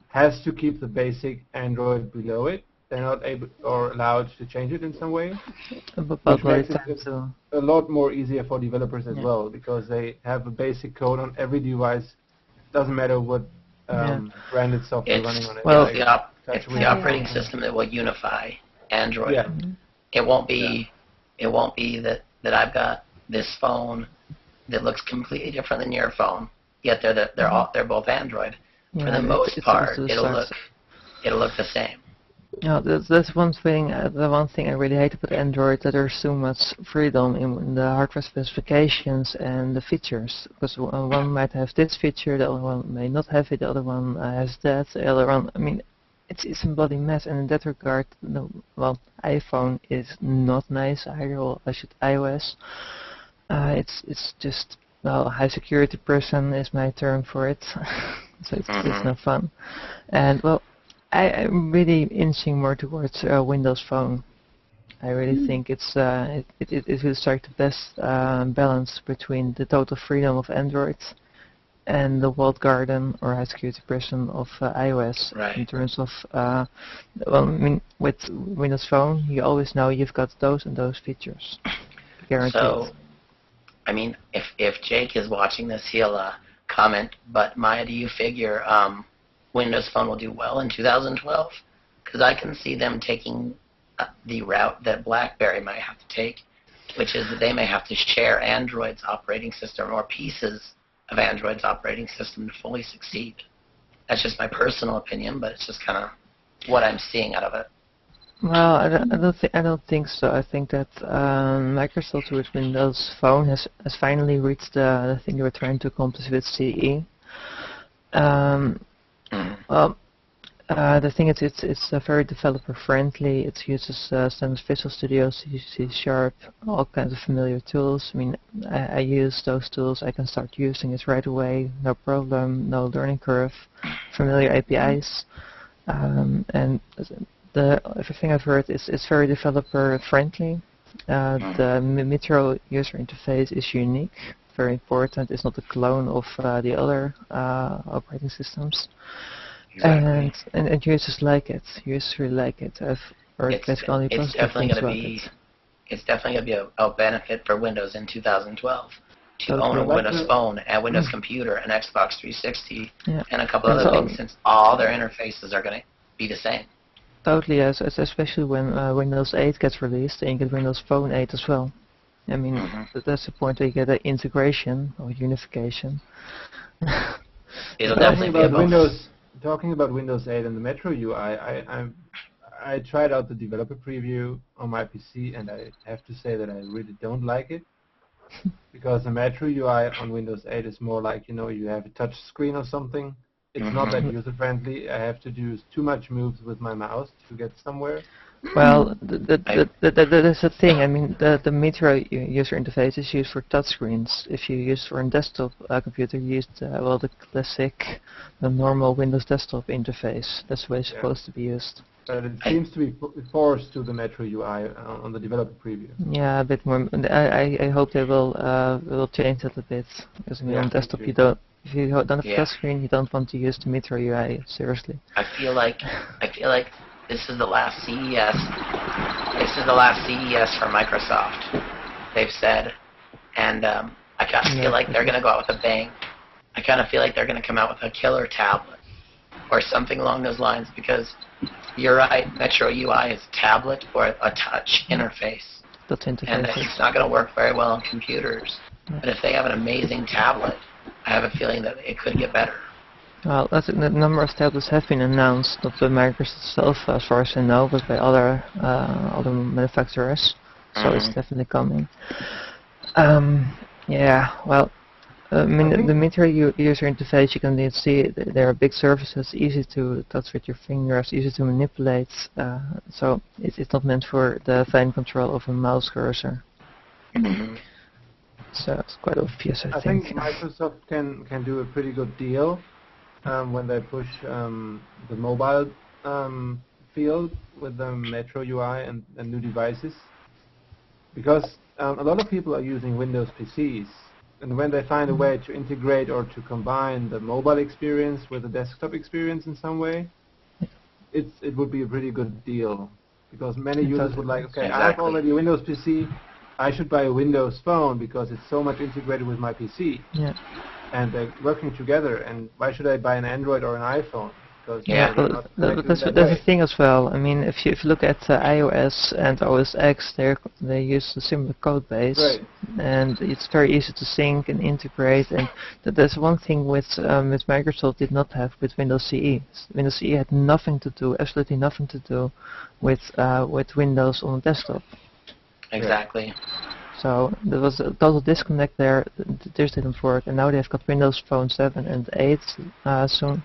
has to keep the basic Android below it. They're not able or allowed to change it in some way, about which bloody makes it time just too. a lot more easier for developers as Yeah. well because they have a basic code on every device. Doesn't matter what branded software It's, running on it. Well, it's like the TouchWiz the or operating something. system that will unify Android. Yeah. It won't be that I've got this phone that looks completely different than your phone. Yet they're both Android. For the most part, it'll look the same. Yeah, that's one thing. The one thing I really hate about Android, that there's so much freedom in the hardware specifications and the features. Because one might have this feature, the other one may not have it, the other one has that, the other one. I mean, it's a bloody mess. And in that regard, iPhone is not nice either. Or I should iOS. It's just high security person is my term for it. So it's no fun. And I'm really inching more towards Windows Phone. I really think it will strike the best balance between the total freedom of Android and the walled garden or high security person of iOS. Right. In terms of, with Windows Phone, you always know you've got those and those features, guaranteed. So, I mean, if Jake is watching this, he'll comment. But Maya, do you figure Windows Phone will do well in 2012? Because I can see them taking the route that BlackBerry might have to take, which is that they may have to share Android's operating system or pieces of Android's operating system to fully succeed. That's just my personal opinion, but it's just kind of what I'm seeing out of it. Well, I don't think so. I think that Microsoft with Windows Phone has finally reached the thing they were trying to accomplish with CE. Well, the thing is, it's very developer friendly. It uses standard Visual Studio, C#, all kinds of familiar tools. I mean, I use those tools. I can start using it right away, no problem, no learning curve, familiar APIs, and everything I've heard is it's very developer friendly. The Metro user interface is unique, very important. It's not a clone of the other operating systems. Exactly. And users like it. Users really like it. I've heard basically only positive things about it. It's definitely going to be a benefit for Windows in 2012 to Totally. own a Windows Phone, a Windows computer, an Xbox 360, Yeah. and a couple other things, since all their interfaces are going to be the same. Totally, yes. Especially when Windows 8 gets released, and you get Windows Phone 8 as well. I mean, that's the point where you get an integration or unification. It'll definitely be a bonus. Talking about Windows 8 and the Metro UI, I tried out the developer preview on my PC, and I have to say that I really don't like it, because the Metro UI on Windows 8 is more like, you have a touch screen or something. It's not that user-friendly. I have to do too much moves with my mouse to get somewhere. Well, that's the thing. I mean, the Metro user interface is used for touchscreens. If you use for a desktop computer, you use the classic, the normal Windows desktop interface. That's the way it's supposed to be used. But it seems to be forced to the Metro UI on the developer preview. Yeah, a bit more. I hope they will change that a bit. Because I mean, on desktop if you don't have a touchscreen, you don't want to use the Metro UI seriously. I feel like this is the last CES. This is the last CES for Microsoft, they've said, and I kind of feel like they're going to go out with a bang. I kind of feel like they're going to come out with a killer tablet or something along those lines, because you're right, Metro UI is a tablet or a touch interface, and it's not going to work very well on computers. But if they have an amazing tablet, I have a feeling that it could get better. Well, a number of tablets have been announced, not by Microsoft itself, as far as I know, but by other manufacturers. So it's definitely coming. Yeah, well, I mean, the Metro user interface, you can see there are big surfaces, easy to touch with your fingers, easy to manipulate. So it's not meant for the fine control of a mouse cursor. So it's quite obvious, I think. Microsoft can do a pretty good deal when they push the mobile field with the Metro UI and new devices, because a lot of people are using Windows PCs, and when they find a way to integrate or to combine the mobile experience with the desktop experience in some way, it would be a pretty good deal, because many users would like, okay, I have already a Windows PC, I should buy a Windows Phone because it's so much integrated with my PC. Yeah. And they're working together, and why should I buy an Android or an iPhone? Because that's the thing as well. I mean, if you look at iOS and OS X, they use a similar code base, and it's very easy to sync and integrate. And there's one thing with Microsoft did not have with Windows CE. Windows CE had nothing to do, absolutely nothing to do, with Windows on the desktop. Exactly. So there was a total disconnect there. This didn't work, and now they've got Windows Phone 7 and 8 soon,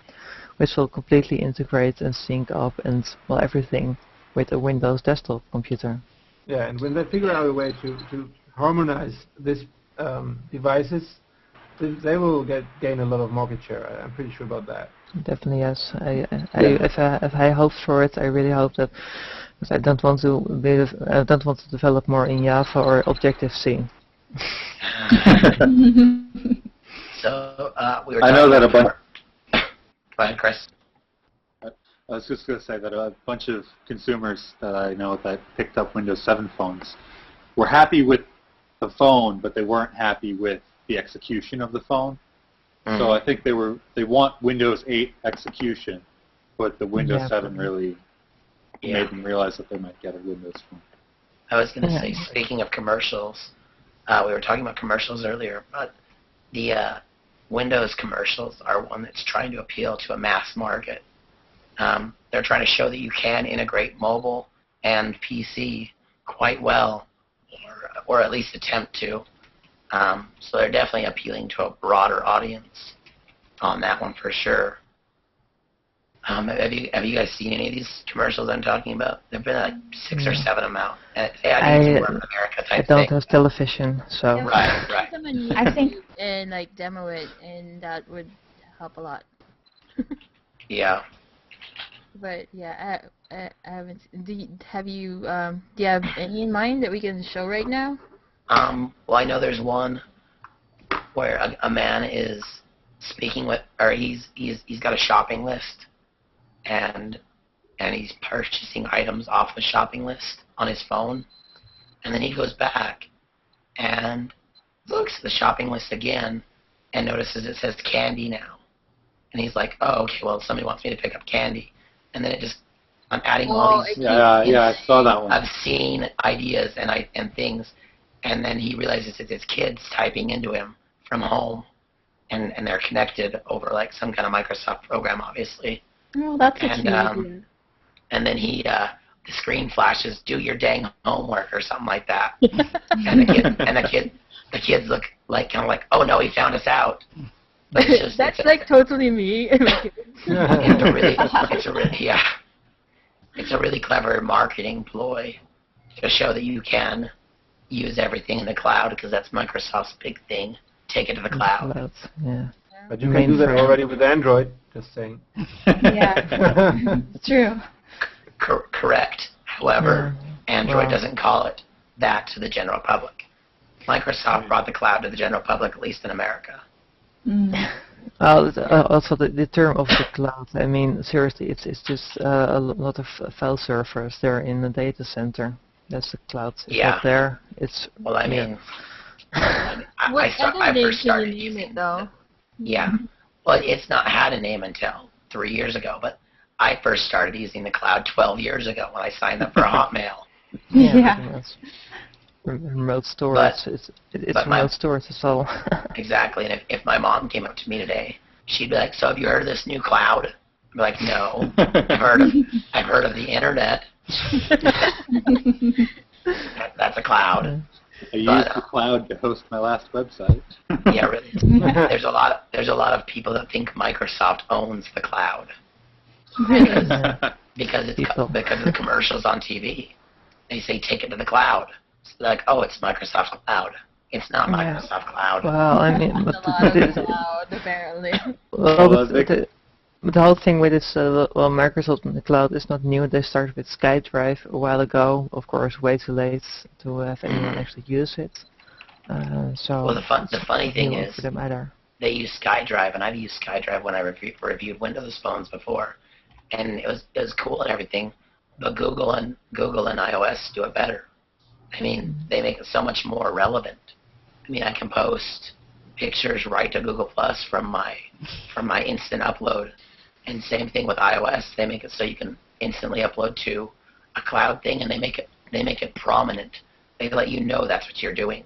which will completely integrate and sync up and everything with a Windows desktop computer. Yeah, and when they figure out a way to harmonize these devices, they will gain a lot of market share. I'm pretty sure about that. Definitely, yes. If I hope for it, I really hope that. Because I don't want to develop more in Java or Objective-C. So we were. I know that a bunch. Go ahead, Chris. I was just going to say that a bunch of consumers that I know that picked up Windows 7 phones were happy with the phone, but they weren't happy with the execution of the phone. So I think they want Windows 8 execution, but the Windows 7 really made them realize that they might get a Windows phone. I was going to say, speaking of commercials, we were talking about commercials earlier, but the Windows commercials are one that's trying to appeal to a mass market. They're trying to show that you can integrate mobile and PC quite well, or at least attempt to. So they're definitely appealing to a broader audience on that one for sure. Have you guys seen any of these commercials I'm talking about? There've been like 6 or 7 of them out. I think it's more of an America type I don't thing. have television, so... Yeah, Right. I think... And like demo it, and that would help a lot. Yeah. But yeah, I haven't. Do you have any in mind that we can show right now? Well, I know there's one where a man is speaking with, or he's got a shopping list, and he's purchasing items off the shopping list on his phone, and then he goes back and looks at the shopping list again and notices it says candy now, and he's like, oh, okay, well, somebody wants me to pick up candy, and then I'm adding all these I saw that one. obscene ideas and things. And then he realizes it's his kids typing into him from home, and they're connected over like some kind of Microsoft program, obviously. Oh, that's a cute idea. And then the screen flashes, "Do your dang homework" or something like that. and the kids look like kind of like, "Oh no, he found us out." But That's like totally me. it's a really clever marketing ploy to show that you can use everything in the cloud, because that's Microsoft's big thing. Take it to the cloud. Yeah. But you can do that already with Android, just saying. Yeah, true. Correct. However, Android doesn't call it that to the general public. Microsoft brought the cloud to the general public, at least in America. Also, the term of the cloud, I mean, seriously, it's just a lot of file servers there in the data center. That's the cloud. It's not there. It's... Well, I mean... What other name first can started you name using it, though? Yeah. Well, it's not had a name until 3 years ago, but I first started using the cloud 12 years ago when I signed up for Hotmail. Yeah. Remote storage. It's remote storage as well. Exactly. And if my mom came up to me today, she'd be like, "So have you heard of this new cloud?" I'd be like, "No. I've heard of the internet." That's a cloud. I used the cloud to host my last website. Yeah, really. There's a lot of people that think Microsoft owns the cloud. Because of the commercials on TV. They say take it to the cloud. So they're like, oh, it's Microsoft Cloud. It's not Microsoft Cloud. Well, I mean, but cloud, apparently. But the whole thing with this, Microsoft in the cloud is not new. They started with SkyDrive a while ago. Of course, way too late to have anyone actually use it. Well, the funny thing is, for them either. They use SkyDrive, and I've used SkyDrive when I reviewed Windows phones before, and it was cool and everything. But Google and iOS do it better. I mean, they make it so much more relevant. I mean, I can post pictures right to Google Plus from my instant upload, and same thing with iOS. They make it so you can instantly upload to a cloud thing, and they make it prominent. They let you know that's what you're doing.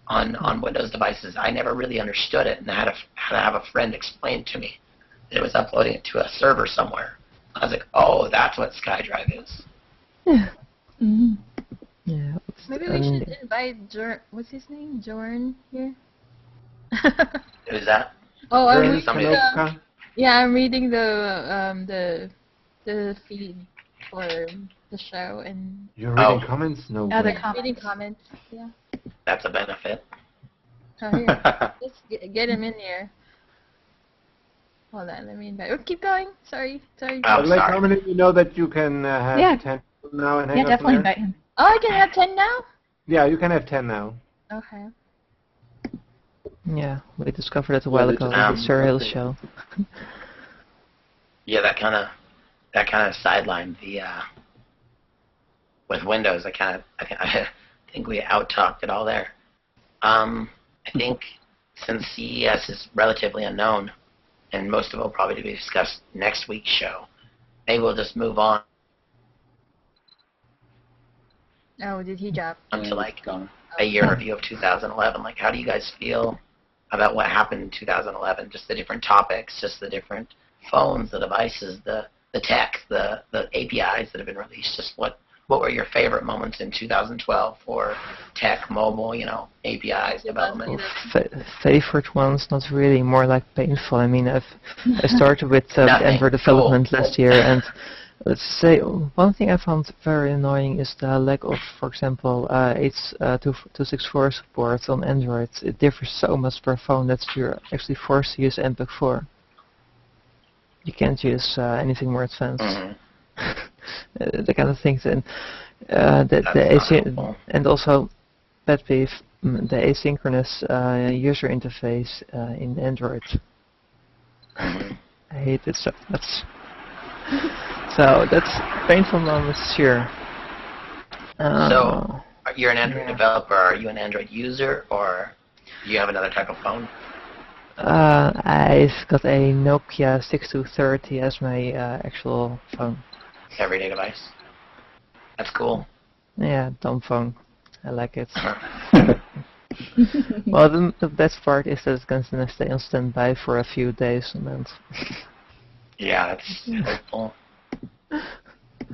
On Windows devices, I never really understood it, and I had to have a friend explain to me that it was uploading it to a server somewhere. I was like, oh, that's what SkyDrive is. Yeah. Yeah. Maybe we should invite what's his name? Jorn here? Who's that? Oh, I'm reading the feed for the show, and you're reading comments? No. Other way. comments. reading comments. Yeah. That's a benefit. Oh, here. Let's get him in here. Hold on, let me invite. Oh, keep going. Sorry. Oh, Like, sorry. how many of you know that you can have 10 now and hang Yeah, out definitely from there? invite him. Oh, I can have 10 now? Yeah, you can have 10 now. Okay. Yeah, we discovered it a while ago just- with the Serial show. Yeah, that kind of sidelined the with Windows. I think we out-talked it all there. I think since CES is relatively unknown, and most of it will probably be discussed next week's show, maybe we'll just move on Oh, did he drop? to like a year review of 2011. Like, how do you guys feel about what happened in 2011? Just the different topics, just the different phones, the devices, the tech, the APIs that have been released. Just what were your favorite moments in 2012 for tech, mobile, APIs, development? Favorite ones, not really, more like painful. I mean, I started with Android development last year, and let's say one thing I found very annoying is the lack of, for example, 264 support on Android. It differs so much per phone that you're actually forced to use MPEG-4. You can't use anything more advanced. The kind of things, and and also pet peeve, the asynchronous user interface in Android. I hate it so much. So that's painful moments, sure. So you're an Android developer. Are you an Android user, or do you have another type of phone? I've got a Nokia 6230 as my actual phone. Everyday device. That's cool. Yeah, dumb phone. I like it. Well, the best part is that it's going to stay on standby for a few days and then. Yeah, that's helpful.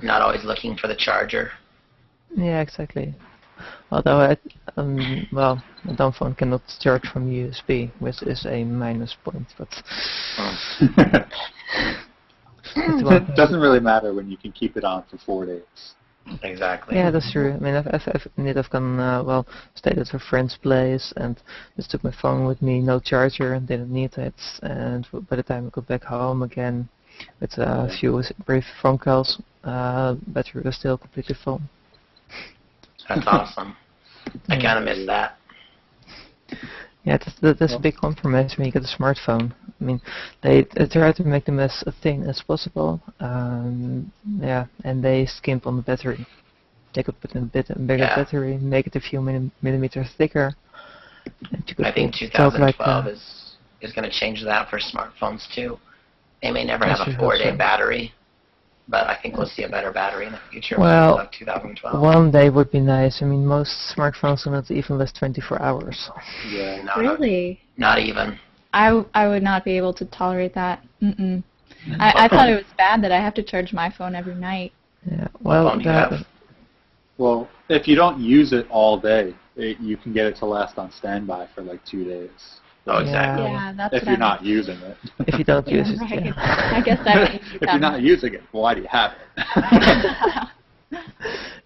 Not always looking for the charger. Yeah, exactly. Although, well, a dumb phone cannot charge from USB, which is a minus point, but. It doesn't really matter when you can keep it on for 4 days. Exactly. Yeah, that's true. I mean, I've gone, stayed at a friend's place and just took my phone with me, no charger, didn't need it, and by the time I got back home again, with a few brief phone calls, battery was still completely full. That's awesome. I kind of miss that. Yeah, that's a big compromise when you get a smartphone. I mean, they try to make them as thin as possible. Yeah, and they skimp on the battery. They could put in a bit bigger battery, make it a few millimeters thicker. And you could I think 2012 is going to change that for smartphones too. They may never have a 4-day battery, but I think we'll see a better battery in the future. Well, like 2012. One day would be nice. I mean, most smartphones do not even last 24 hours. Yeah, no, Really? Not even. I would not be able to tolerate that. I thought it was bad that I have to charge my phone every night. Yeah. Well, well, if you don't use it all day, you can get it to last on standby for like 2 days. Oh, exactly. Yeah, that's if what you're not using it. If you don't use it, right. yeah. I guess that. If you're not using it, why do you have it?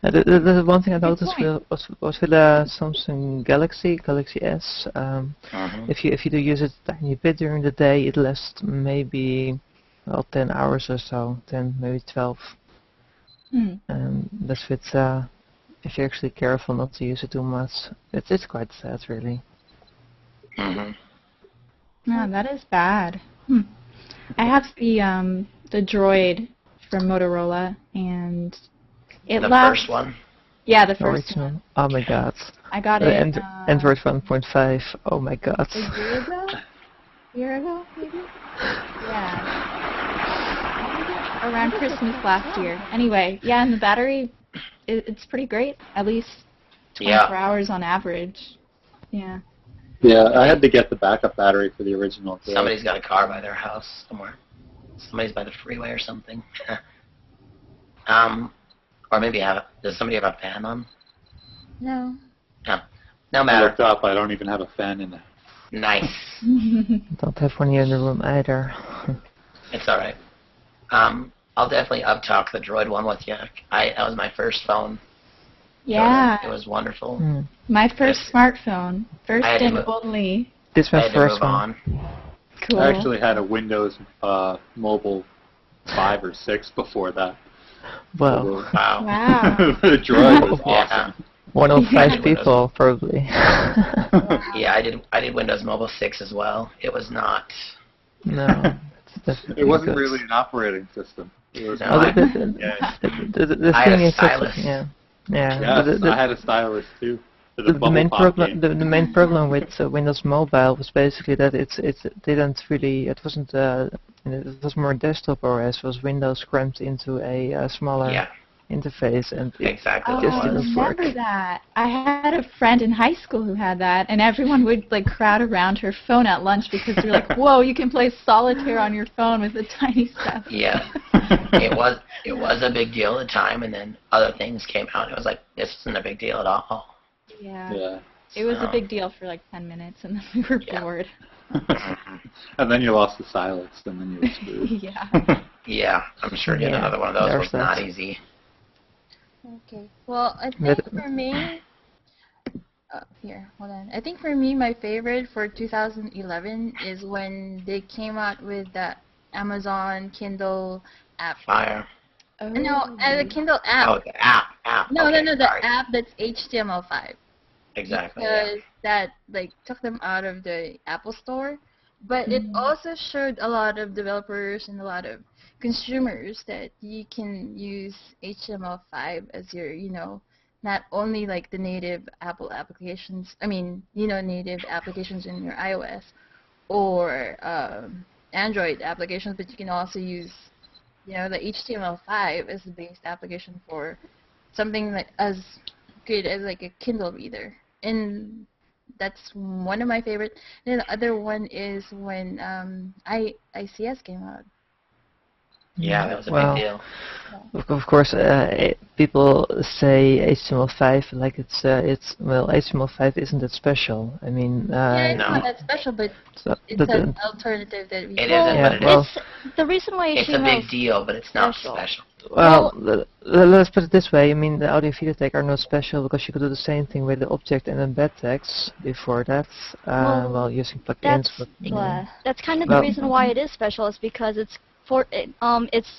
The one thing I noticed was with the Samsung Galaxy S. If you do use it a tiny bit during the day, it lasts maybe 10 hours or so, 10 maybe 12. That's with if you're actually careful not to use it too much. It's quite sad, really. No, that is bad. I have the Droid from Motorola, and it lasts. First one? Yeah, the first one. Oh my god. I got it. Android 1.5. Oh my god. A year ago? Year ago, maybe? Yeah. Around Christmas last year. Anyway, yeah, and the battery, it's pretty great. At least 24 hours on average. Yeah. Yeah, I had to get the backup battery for the original. Somebody's got a car by their house somewhere. Somebody's by the freeway or something. Or maybe does somebody have a fan on? No. No. No I matter. looked up, I don't even have a fan in there. Nice. Don't have one here in the room either. It's alright. I'll definitely up-talk the Droid one with you. That was my first phone. Yeah. It was wonderful. My first smartphone. First and only. This was my first one. Cool. I actually had a Windows Mobile 5 or 6 before that. Well. Wow. The Droid was awesome. One of 5 people, probably. Yeah, I did Windows Mobile 6 as well. It was not. No. It wasn't really an operating system. It was I had a stylus. Yeah. Yeah. Yes, I had a stylus too. the main bubble pop problem, game. the main problem with Windows Mobile was basically that it didn't really, it wasn't, it was more desktop OS. Was Windows crammed into a smaller Yeah, interface, and it exactly Oh, what it just I was. didn't work. remember that. I had a friend in high school who had that, and everyone would like crowd around her phone at lunch because they're like, "Whoa, you can play solitaire on your phone with the tiny stuff." Yeah, it was a big deal at the time, and then other things came out. It was like, this isn't a big deal at all. Yeah. Yeah. It was a So- big deal for like 10 minutes, and then we were Yeah. bored. And then you lost the silence, and then you were screwed. Yeah. Yeah, I'm sure getting Yeah, another one of those there's was not that. easy. Okay. Well, I But- think for me, here, hold on. I think for me, my favorite for 2011 is when they came out with the Amazon Kindle app. Fire. Oh. No, the Kindle app. Oh, the app. No, okay, no, the sorry. app that's HTML5. Exactly. Yeah. Because that like took them out of the Apple Store, but it also showed a lot of developers and a lot of consumers that you can use HTML5 as your, not only like the native Apple applications. I mean, native applications in your iOS or Android applications, but you can also use, the HTML5 as the base application for something like as good as like a Kindle reader. And that's one of my favorite. And the other one is when ICS came out. Yeah, that was a Well, big deal. Of course, people say HTML5 like HTML5 isn't that special. I mean, Yeah, it's No. not that special, but so it's an alternative that we It can. isn't, Yeah, but it well- is. It's the reason why It's a HTML big deal, but it's not special. special. well, let's put it this way. I mean, the audio video tag are not special because you could do the same thing with the object and embed tags before that, Well, using plugins. That's kind of Well- the reason why it is special, is because it's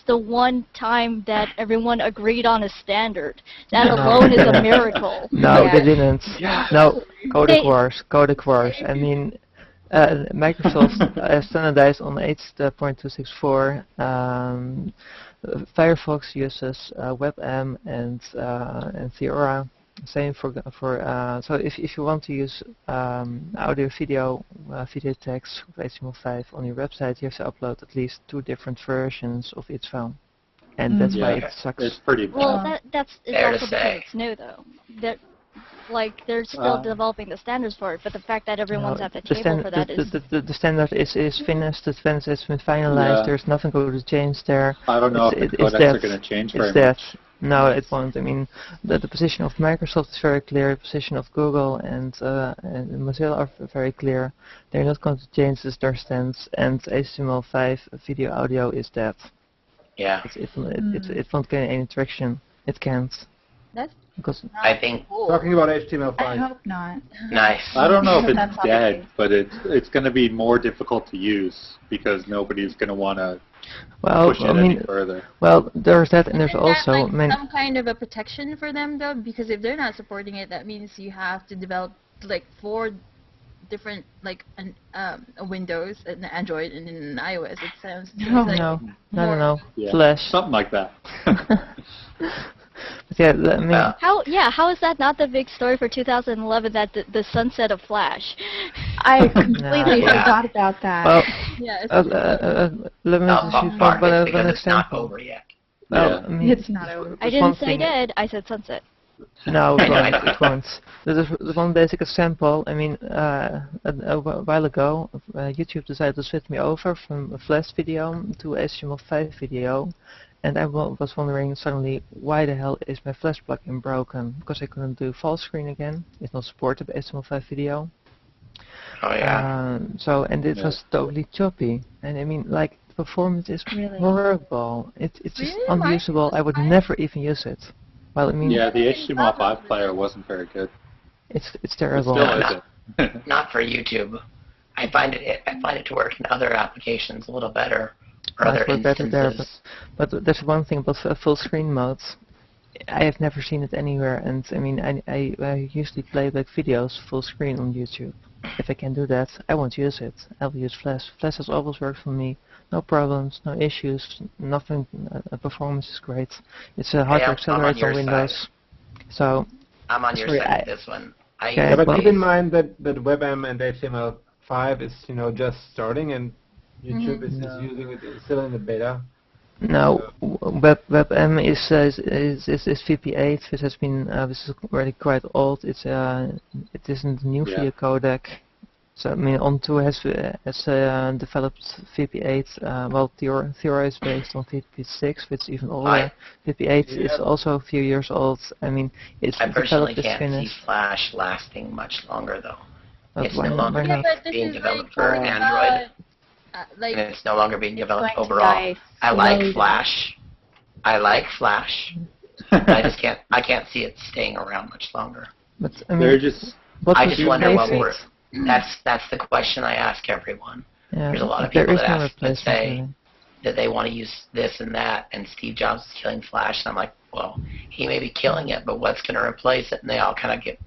the one time that everyone agreed on a standard. That No. alone is a miracle. No, Yeah. they didn't. No, codec wars. I mean, Microsoft standardized on 8.264. Firefox uses WebM and Theora. Same for so if you want to use audio video text of HTML5 on your website, you have to upload at least 2 different versions of each file, and that's why Yeah, it sucks. it's pretty bad. Well, that's Fair to also because say. it's new, though. They're still developing the standards for it, but the fact that everyone's No, at the table for that is... the standard is finished. The standard has been finalized. Yeah. There's nothing going to change there. I don't know if the It's codecs dead. are going to change very It's dead. much. No, it won't. I mean, the position of Microsoft is very clear. The position of Google and Mozilla are very clear. They're not going to change their stance. And HTML5 video audio is dead. Yeah. It won't gain any traction. It can't. That's Because I think cool. Talking about I HTML5. hope not. nice. I don't know if That's it's not the dead, case. but it's going to be more difficult to use because nobody's going to want to well, push it I mean, any further. well, there's that, and there's Isn't that, also. like, I mean, some kind of a protection for them, though, because if they're not supporting it, that means you have to develop like 4 different a Windows, an Android, and an iOS. It sounds like no. Yeah. Flash. Something like that. But yeah, I mean, How is that not the big story for 2011, that the sunset of Flash? I completely Yeah. forgot about that. well, yeah. let me Not just bump use part one of it because it's not example. over yet. Well, Yeah. I mean, It's not over. I there's one didn't say thing- dead, I said sunset. No, I know, I it know. won't. It won't. There's one basic example. I mean, a while ago, YouTube decided to switch me over from a Flash video to HTML5 video, and I was wondering suddenly, why the hell is my Flash plugin broken? Because I couldn't do full screen again. It's not supported by HTML5 video. Oh yeah. And it Yeah. was totally choppy. And I mean, like, the performance is Really? horrible. It's just Really? unusable. I would never even use it. Well, I mean, Yeah, the HTML5 player wasn't very good. it's It terrible. still No, isn't. Not for YouTube. I find it to work in other applications a little better, or other Might work better there, instances. but there's one thing about full screen mode. I have never seen it anywhere, and I mean, I usually play back videos full screen on YouTube. If I can do that, I won't use it. I'll use Flash. Flash has always worked for me. No problems, no issues, nothing. Performance is great. It's a hard to I'm on accelerate your on Windows. So I'm on your Sorry, side with this one. Yeah, but well, keep in mind that WebM and HTML5 is just starting, and YouTube is using it still in the beta. no, WebM is VP8, which has been this is already quite old. It isn't a new video codec. So I mean, On2 has developed VP8. Well, Theora is based on VP6, which is even older. VP8 is also a few years old. I mean, I personally can't see Flash lasting much longer, though. It's no longer being developed for Android. And it's no longer being developed overall. I like Flash. I can't see it staying around much longer. But I mean, I just wonder what we're. That's the question I ask everyone. Yeah, there's a lot of people that say that they want to use this and that, and Steve Jobs is killing Flash, and I'm like, well, he may be killing it, but what's going to replace it? And they all kind of get.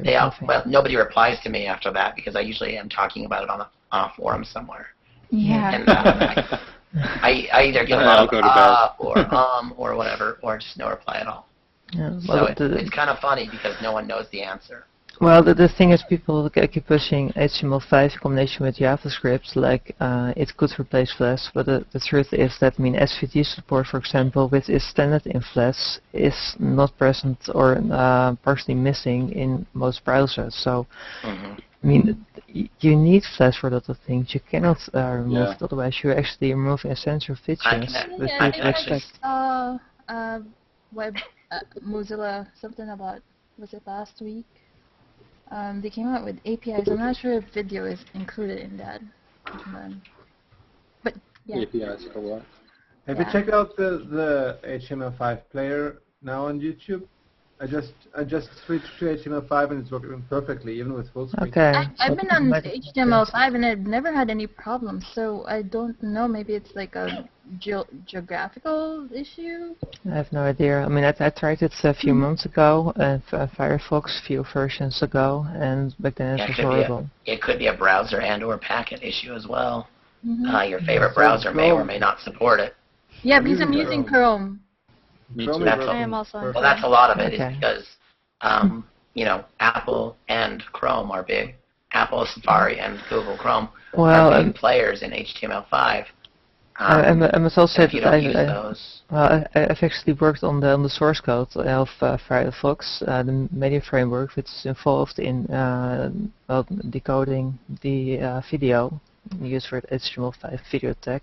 Well, nobody replies to me after that because I usually am talking about it on a forum somewhere. Yeah. And I either get a lot of or whatever, or just no reply at all. Yeah, well, so it's kind of funny because no one knows the answer. Well, the thing is, people keep pushing HTML5 in combination with JavaScript, like it could replace Flash, but the truth is that, I mean, SVG support, for example, which is standard in Flash, is not present or partially missing in most browsers. So, I mean, you need Flash for a lot of things. You cannot remove it, otherwise you're actually removing essential features. Mozilla, something about, was it last week? They came out with APIs. I'm not sure if video is included in that. But yeah. APIs for what? Have you checked out the HTML5 player now on YouTube? I just switched to HTML5 and it's working perfectly, even with full screen. Okay. I've been on HTML5 and I've never had any problems. So I don't know. Maybe it's like a geographical issue. I have no idea. I mean, I tried it a few months ago, Firefox a few versions ago, and back then it was horrible. It could be a browser and/or packet issue as well. Your favorite browser may or may not support it. Yeah, because I'm using Chrome. Me too. Well, that's a lot of it, is because, Apple and Chrome are big. Apple, Safari, and Google Chrome are big players in HTML5. I must also say that I've actually worked on the source code of Firefox, the media framework, which is involved in decoding the video used for the HTML5 video tag,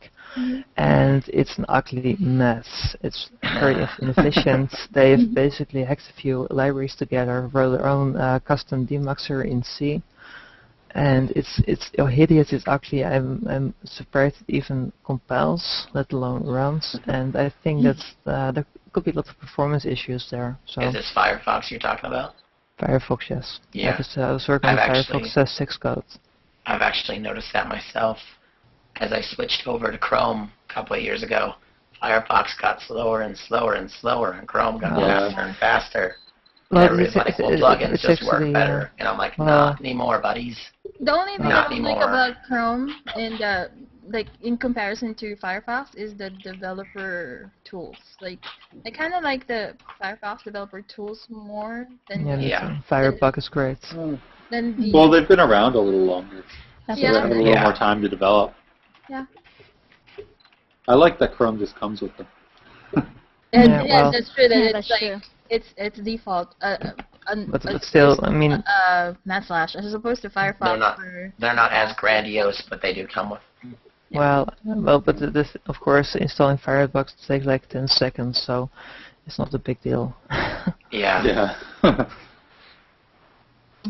and it's an ugly mess. It's very inefficient. They've basically hacked a few libraries together, wrote their own custom demuxer in C, and it's hideous. It's ugly. I'm surprised it even compiles, let alone runs. And I think that there could be a lot of performance issues there. So is this Firefox you're talking about? Firefox, yes. Yeah. I was working on Firefox 6 code. I've actually noticed that myself. As I switched over to Chrome a couple of years ago, Firefox got slower and slower and slower, and Chrome got faster and faster. Well, everybody's like, well, plugins just work better. And I'm like, not anymore, buddies. The only thing I don't like about Chrome and in comparison to Firefox is the developer tools. Like, I kind of like the Firefox developer tools more than Firebug is great. Well, they've been around a little longer. So they have a little more time to develop. Yeah. I like that Chrome just comes with them. That's true. It's default. But still, I mean, not Slash, as opposed to Firefox. They're not as grandiose, but they do come with. Well, but this, of course, installing Firebug takes like 10 seconds, so it's not a big deal. Yeah.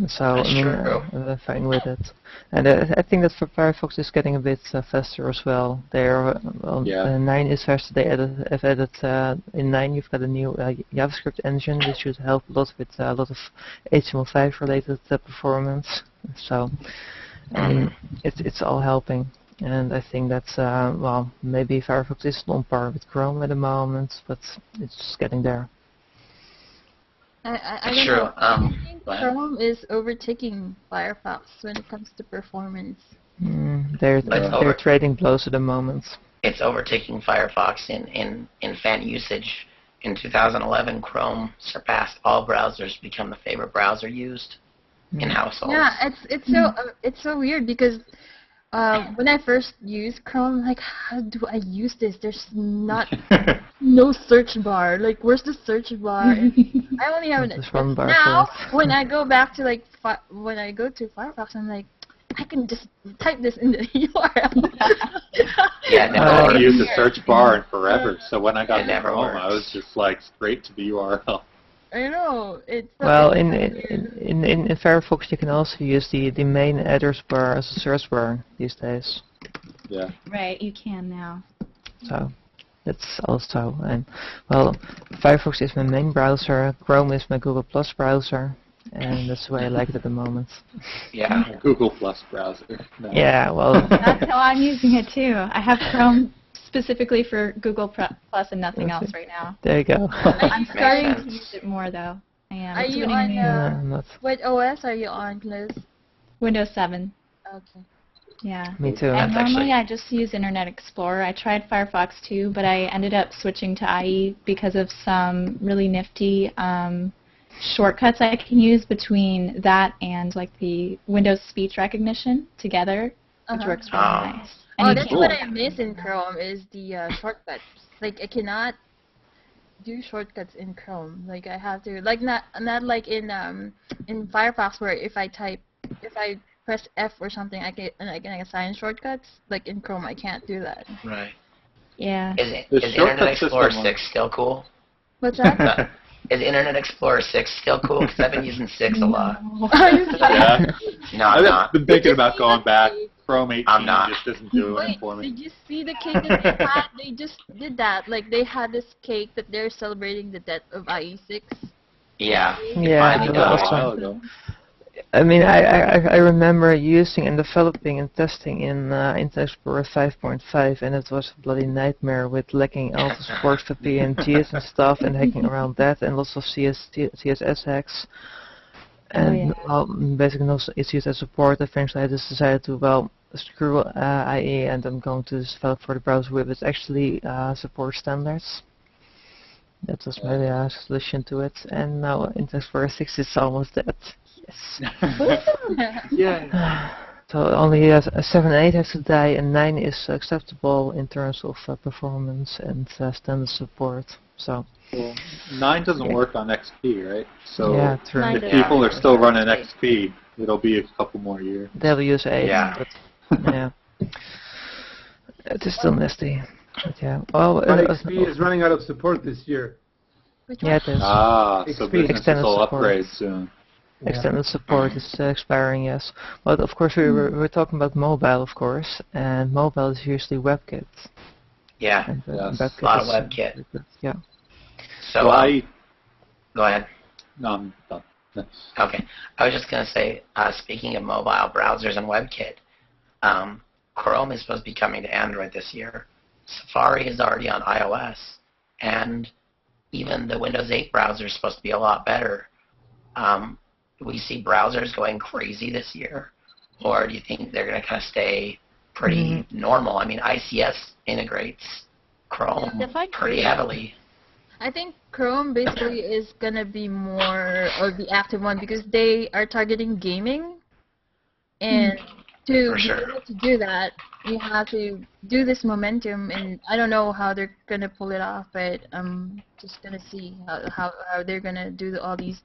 So I'm fine with it, and I think that for Firefox is getting a bit faster as well. 9 is faster. Have added in 9 you've got a new JavaScript engine, which should help a lot with a lot of HTML5 related performance. So it's all helping, and I think that maybe Firefox is on par with Chrome at the moment, but it's just getting there. I don't know. I think Chrome is overtaking Firefox when it comes to performance. They're trading blows at the moment. It's overtaking Firefox in fan usage. In 2011, Chrome surpassed all browsers to become the favorite browser used. in households. Yeah, it's so weird because when I first used Chrome, I'm like, how do I use this? There's no search bar. Like, where's the search bar? And I only have There's one bar now. for it. When I go back to when I go to Firefox, I'm like, I can just type this in the URL. Yeah, no, I haven't used the search bar in forever, so when I got It never Chrome, I works. was just like straight to the URL. I know. Well, in Firefox you can also use the main address bar as a search bar these days. Yeah. Right, you can now. So that's also, and well, Firefox is my main browser, Chrome is my Google Plus browser, and that's the way I like it at the moment. Yeah. A Google Plus browser. No. Yeah, well, That's how I'm using it too. I have Chrome specifically for Google Plus and nothing else right now. there you go. I'm starting to sense. use it more though. I am. Are It's you winning on me. Not what OS are you on, Liz? Windows 7. Okay. Yeah. me too. And That's normally actually- I just use Internet Explorer. I tried Firefox too, but I ended up switching to IE because of some really nifty shortcuts I can use between that and like the Windows speech recognition together, which works really Oh. nice. Oh, And you that's can- what I miss in Chrome is the shortcuts. Like I cannot do shortcuts in Chrome. Like I have to not like in Firefox where if I press F or something I can assign shortcuts. Like in Chrome I can't do that. Right. Yeah. Is The Internet shortcut Explorer system 6 still cool? What's that? Is Internet Explorer 6 still cool? Because I've been using 6 a lot. Are you kidding? Yeah. No, I'm not. I've been thinking about going back. Chrome 18 I'm not. just isn't doing Wait, it for me. did you see the cake that they had? They just did that. Like they had this cake that they're celebrating the death of IE6. Yeah. Yeah, Finally that got was it. A while fun. ago. I mean, I remember using and developing and testing in Internet Explorer 5.5, and it was a bloody nightmare with lacking all the support for PNGs and stuff, and hacking around that, and lots of CSS hacks. And well, basically no CSS support. Eventually I just decided to, well, screw IE, and I'm going to develop for the browser with it actually support standards. That was my solution to it, and now Internet Explorer 6 is almost dead. Yes. Yeah. So only 7 and 8 has to die, and 9 is acceptable in terms of performance and standard support. So Well, 9 doesn't work on XP, right? So yeah, true. Nine if doesn't people are work still on running XP. XP, it'll be a couple more years. They'll use 8, Yeah. but yeah, it is still nasty. But yeah, well, But XP is running out of support this year. Which yeah, one? it is. Ah, so XP. businesses Extended will support. upgrade soon. Extended support is expiring, yes. But of course we're talking about mobile, of course, and mobile is usually WebKit. Yeah. And, Yes. WebKit A lot of is, WebKit. yeah. So, So I, go ahead. no, I'm done. Okay. I was just going to say, speaking of mobile browsers and WebKit, Chrome is supposed to be coming to Android this year. Safari is already on iOS, and even the Windows 8 browser is supposed to be a lot better. We see browsers going crazy this year, or do you think they're going to kind of stay pretty normal? I mean, ICS integrates Chrome Yeah, define pretty crazy. heavily. I think Chrome basically is gonna be more of the active one because they are targeting gaming, and to For be sure. able to do that, you have to do this momentum, and I don't know how they're gonna pull it off, but I'm just gonna see how they're gonna do all these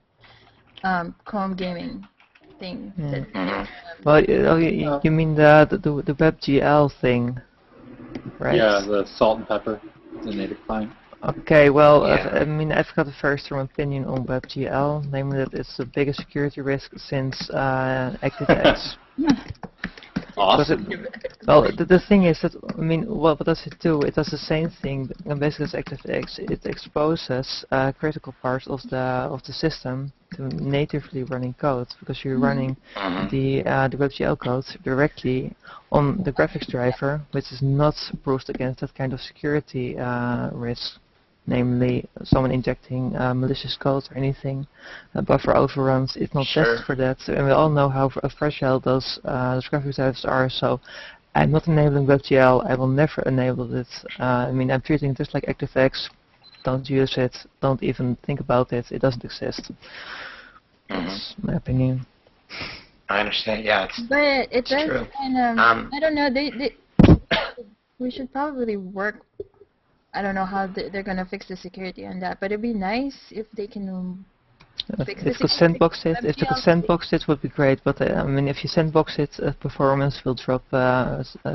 Chrome gaming things. Yeah. Mhm. Well, you mean the WebGL thing, right? Yeah, the salt and pepper, the native client. Okay, well, Yeah. I mean, I've got a very strong opinion on WebGL, namely that it's the biggest security risk since ActiveX. Awesome. Well, the thing is that, I mean, what does it do? It does the same thing, basically as ActiveX. It exposes critical parts of the system to natively running code, because you're running Mhm. the WebGL code directly on the graphics driver, which is not proofed against that kind of security risk. Namely, someone injecting malicious code or anything, buffer overruns. It's not Sure. tested for that, and we all know how fragile those graphics drivers are. So, I'm not enabling WebGL. I will never enable it. I mean, I'm treating it just like ActiveX. Don't use it. Don't even think about it. It doesn't exist. Mhm. That's my opinion. I understand. Yeah, But it does true. kind of, I don't know, we should probably work, I don't know how they're going to fix the security on that, but it'd be nice if they can fix the If you could security. sandbox it, if you could sandbox it, would be great. But I mean, if you sandbox it, performance will drop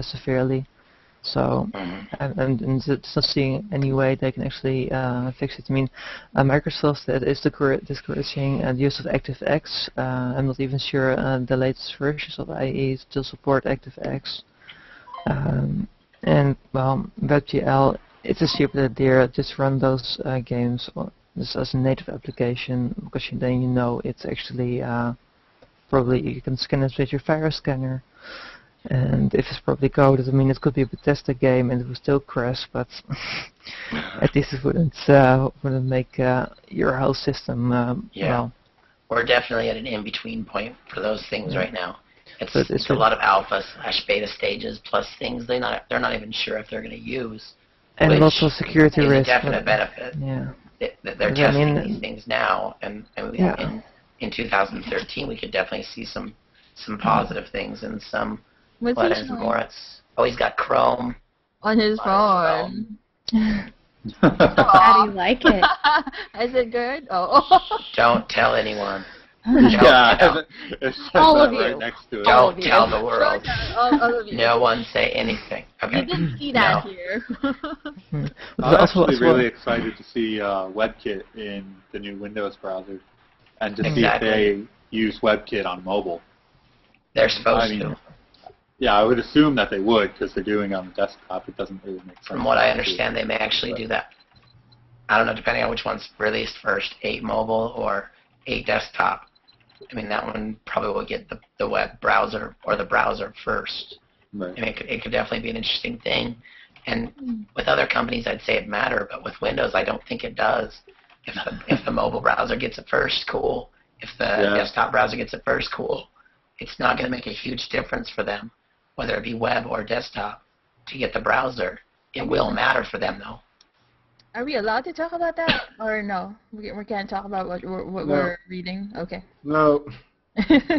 severely. So, and it's not seeing any way they can actually fix it. I mean, Microsoft is discouraging the use of ActiveX. I'm not even sure the latest versions of IE still support ActiveX. And well, WebGL, it's a stupid idea. Just run those games just as a native application, because then you know it's actually probably you can scan it with your virus scanner. And if it's properly coded, I mean, it could be a Bethesda game and it would still crash, but at least it wouldn't make your whole system well. We're definitely at an in-between point for those things right now. It's a lot of alpha/beta stages plus things they're not even sure if they're going to use. And also security risk. Is a definite benefit. Yeah. They're testing these things now, and in 2013 we could definitely see some positive things and some. What is Moritz? Oh, he's got Chrome on his phone. How do you like it? Is it good? Oh. Don't tell anyone. It says all of that you. right next to it. Don't tell the world. All of you. No one say anything. Okay. You didn't see that here. I'm actually really excited to see WebKit in the new Windows browser, and to see if they use WebKit on mobile. They're supposed to. Yeah, I would assume that they would, because they're doing it on the desktop. It doesn't really make sense. From what I understand, they may actually do that. I don't know, depending on which one's released first, 8 mobile or 8 desktop. I mean, that one probably will get the web browser or the browser first. Right. I mean, it could definitely be an interesting thing. And with other companies, I'd say it matter, but with Windows, I don't think it does. If the mobile browser gets it first, cool. If the desktop browser gets it first, cool. It's not going to make a huge difference for them, whether it be web or desktop, to get the browser. It will matter for them, though. Are we allowed to talk about that, or no? We can't talk about what we're reading? Okay. No.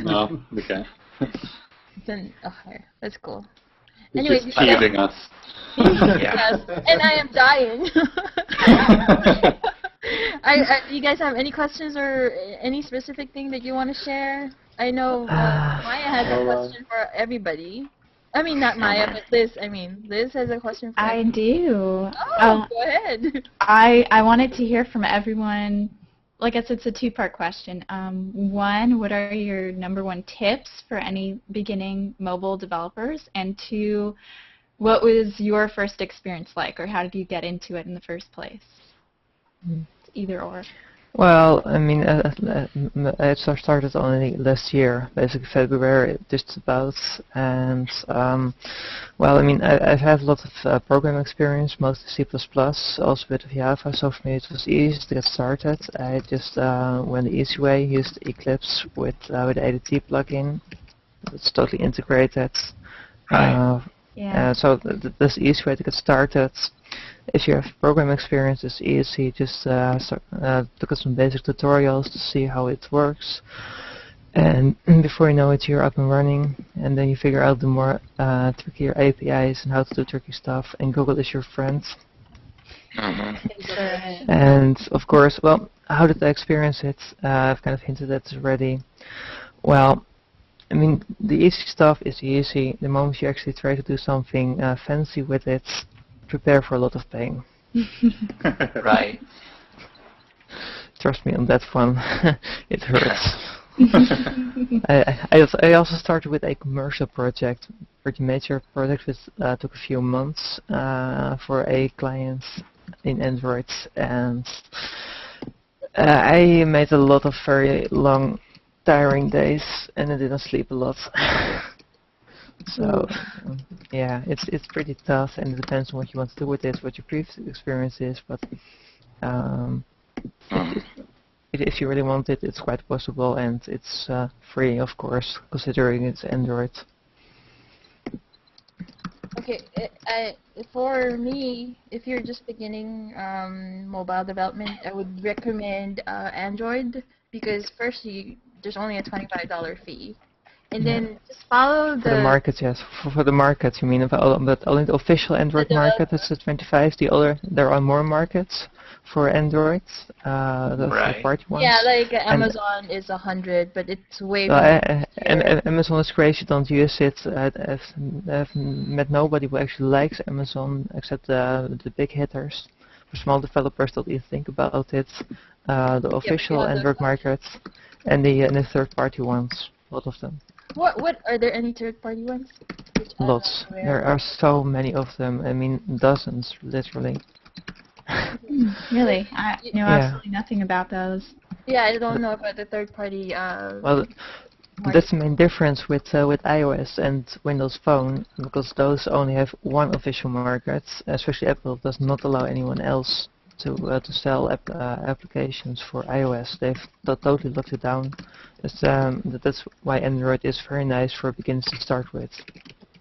No, we can't. Then, okay, that's cool. He's Anyway, just teasing us. Yes, and I am dying. You guys have any questions or any specific thing that you want to share? I know Maya has a question for everybody. I mean, not Maya, but Liz. I mean, Liz has a question for everybody. I do. Oh, go ahead. I wanted to hear from everyone. Like I said, it's a two-part question. One, what are your number one tips for any beginning mobile developers? And two, what was your first experience like, or how did you get into it in the first place? Either or. Well, I mean, I started only last year, basically February, just about, and well, I mean, I've had a lot of programming experience, mostly C++, also a bit of Java, so for me it was easy to get started. I just went the easy way, used Eclipse with the ADT plugin. It's totally integrated. So that's the easy way to get started. If you have programming experience, it's easy. Just look at some basic tutorials to see how it works. And before you know it, you're up and running. And then you figure out the more trickier APIs and how to do tricky stuff. And Google is your friend. And of course, well, how did I experience it? I've kind of hinted at it already. Well, I mean, the easy stuff is easy. The moment you actually try to do something fancy with it, prepare for a lot of pain. Right. Trust me on that one. It hurts. I also started with a commercial project, pretty major project, which took a few months for a client in Android, and I made a lot of very long, tiring days, and I didn't sleep a lot. So, yeah, it's pretty tough, and it depends on what you want to do with it, what your previous experience is, but if you really want it, it's quite possible, and it's free, of course, considering it's Android. Okay, for me, if you're just beginning mobile development, I would recommend Android, because first there's only a $25 fee. And then just follow For the market, yes. For the market, you mean? But only the official Android market is 25. There are more markets for Android. The third-party ones. Yeah, like Amazon is 100, but it's way more. And Amazon is crazy. Don't use it. I've met nobody who actually likes Amazon except the big hitters. For small developers, don't even think about it. The official Android markets and the third-party ones. A lot of them. What are there any third-party ones? Lots. There are so many of them. I mean, dozens, literally. Really? I know absolutely nothing about those. Yeah, I don't know about the third-party. Well, that's the main difference with iOS and Windows Phone, because those only have one official market. Especially Apple does not allow anyone else to sell applications for iOS. They've totally locked it down. That's why Android is very nice for beginners to start with.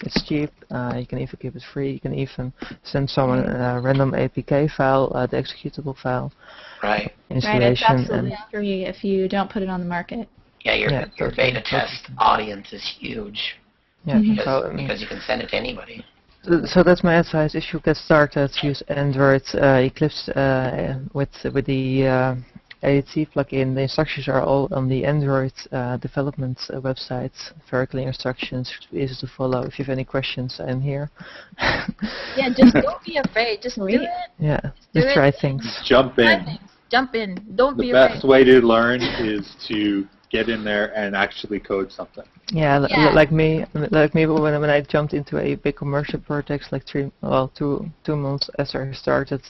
It's cheap, you can even keep it free, you can even send someone a random APK file, the executable file. Right. Right, it's absolutely free if you don't put it on the market. Yeah, your beta test audience is huge. Yeah, because you can send it to anybody. So that's my advice. If you get started, use Android Eclipse with the ADT plugin. The instructions are all on the Android development website. Very clear instructions, easy to follow. If you have any questions, I'm here. Yeah, just don't be afraid. Just do it. Yeah, just try things. Jump in. Jump in. Don't be afraid. The best way to learn is to get in there and actually code something. Yeah, like me when I jumped into a big commercial project like 2 months after I started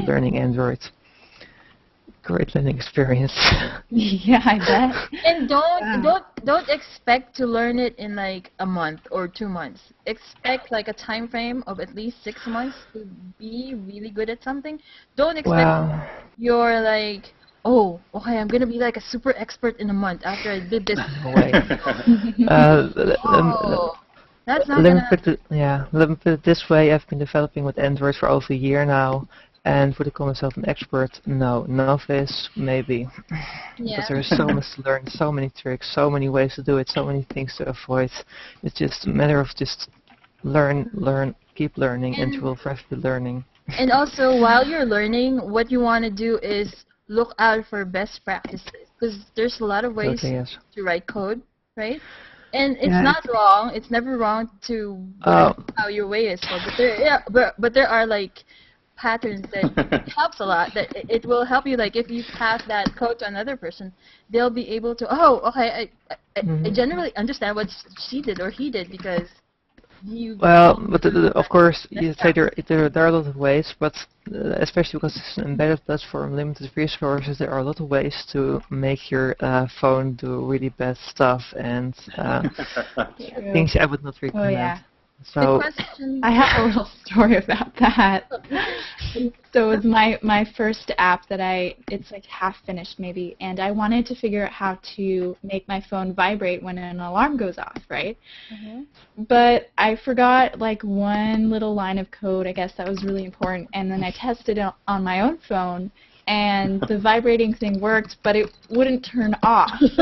learning Android. Great learning experience. Yeah, I bet. And don't expect to learn it in like a month or 2 months. Expect like a time frame of at least 6 months to be really good at something. Don't expect you're like, oh, okay, I'm gonna be like a super expert in a month after I did this. That's not let me put it this way. I've been developing with Android for over a year now. And would I call myself an expert? No. Novice? Maybe. Yeah. But there's so much to learn, so many tricks, so many ways to do it, so many things to avoid. It's just a matter of just learn, keep learning, and you will forever be learning. And also, while you're learning, what you want to do is look out for best practices. Because there's a lot of ways to write code, right? And it's not wrong. It's never wrong to how your way is called. But there are like patterns that helps a lot. That it will help you. Like if you pass that code to another person, they'll be able to. Oh, okay. I generally understand what she did or he did because you. Well, but of course, you say there are a lot of ways, but especially because it's an embedded platform, limited resources, there are a lot of ways to make your phone do really bad stuff and things I would not recommend. Oh, yeah. So I have a little story about that. So it was my first app that it's like half finished maybe, and I wanted to figure out how to make my phone vibrate when an alarm goes off, right? But I forgot like one little line of code, I guess that was really important, and then I tested it on my own phone, and the vibrating thing worked, but it wouldn't turn off. It